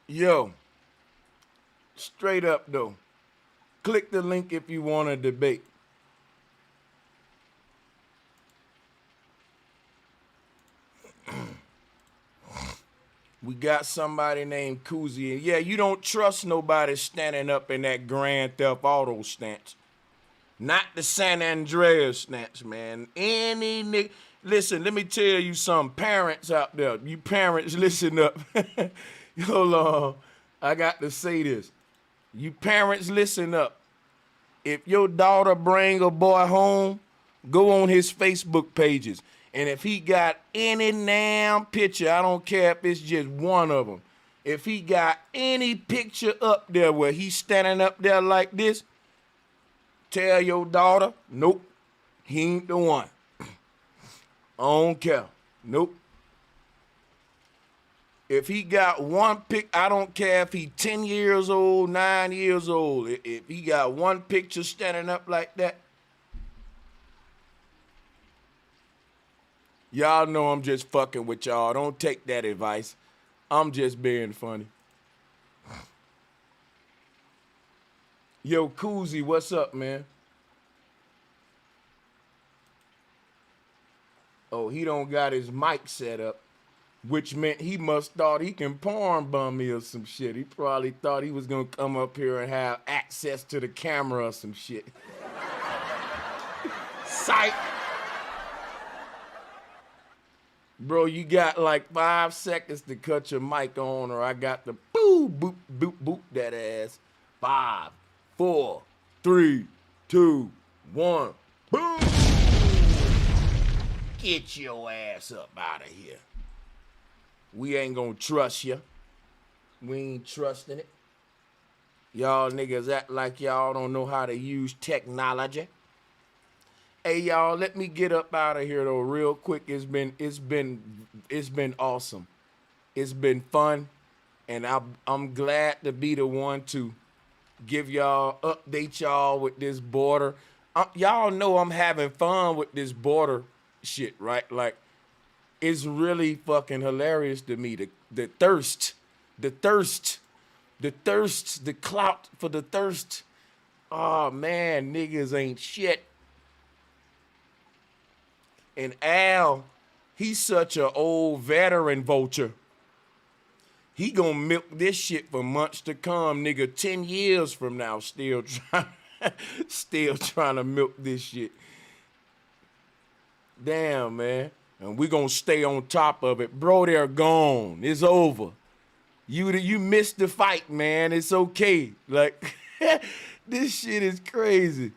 Yo. Straight up, though. Click the link if you want to debate. We got somebody named Koozie. And yeah, you don't trust nobody standing up in that Grand Theft Auto stance. Not the San Andreas snatch, man. Any nigga. Listen, let me tell you some parents out there. You parents, listen up. Hold on. I got to say this. You parents, listen up. If your daughter bring a boy home, go on his Facebook pages. And if he got any damn picture, I don't care if it's just one of them. If he got any picture up there where he's standing up there like this, tell your daughter, nope, he ain't the one. I don't care. Nope. If he got one pic, I don't care if he 10 years old, 9 years old. If he got one picture standing up like that, y'all know I'm just fucking with y'all. Don't take that advice. I'm just being funny. Yo, Koozie, what's up, man? Oh, he don't got his mic set up, which meant he must thought he can porn bum me or some shit. He probably thought he was gonna come up here and have access to the camera or some shit. Psych. Bro, you got like 5 seconds to cut your mic on, or I got to boop, boop, boop, boop that ass. 5, 4, 3, 2, 1, boom! Get your ass up out of here. We ain't gonna trust you. We ain't trusting it. Y'all niggas act like y'all don't know how to use technology. Hey y'all, let me get up out of here though real quick. It's been awesome. It's been fun, and I'm glad to be the one to give y'all, update y'all with this border. Y'all know I'm having fun with this border shit, right? Like, it's really fucking hilarious to me. The thirst, the clout for the thirst. Oh man, niggas ain't shit. And Al, he's such an old veteran vulture. He gonna milk this shit for months to come, nigga. 10 years from now, still trying to milk this shit. Damn, man. And we gonna stay on top of it. Bro, they're gone. It's over. You missed the fight, man. It's okay. Like, this shit is crazy.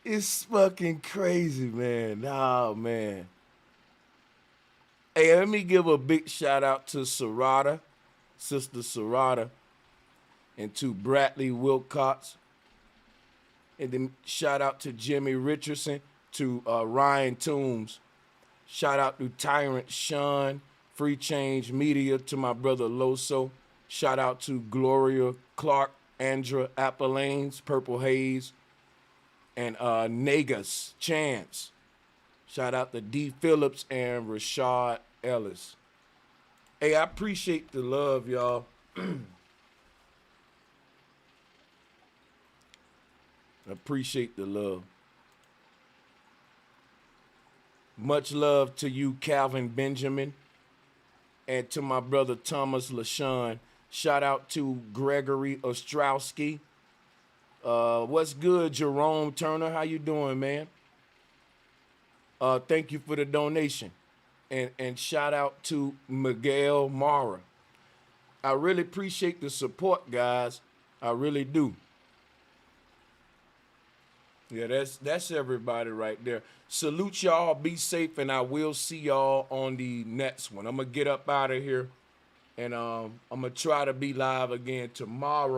It's fucking crazy, man. Oh, man. Hey, let me give a big shout out to Sarada, Sister Sarada, and to Bradley Wilcox. And then shout out to Jimmy Richardson, to Ryan Toombs. Shout out to Tyrant Sean, Free Change Media, to my brother Loso. Shout out to Gloria Clark, Andra Appalanes, Purple Haze, and Negus Chance. Shout out to D. Phillips and Rashad Ellis. Hey, I appreciate the love, y'all. Appreciate the love. Much love to you, Calvin Benjamin, and to my brother Thomas LaShawn. Shout out to Gregory Ostrowski. What's good, Jerome Turner? How you doing, man? Thank you for the donation. And shout out to Miguel Mara. I really appreciate the support, guys. I really do. Yeah, that's everybody right there. Salute y'all. Be safe, and I will see y'all on the next one. I'm going to get up out of here, and I'm going to try to be live again tomorrow.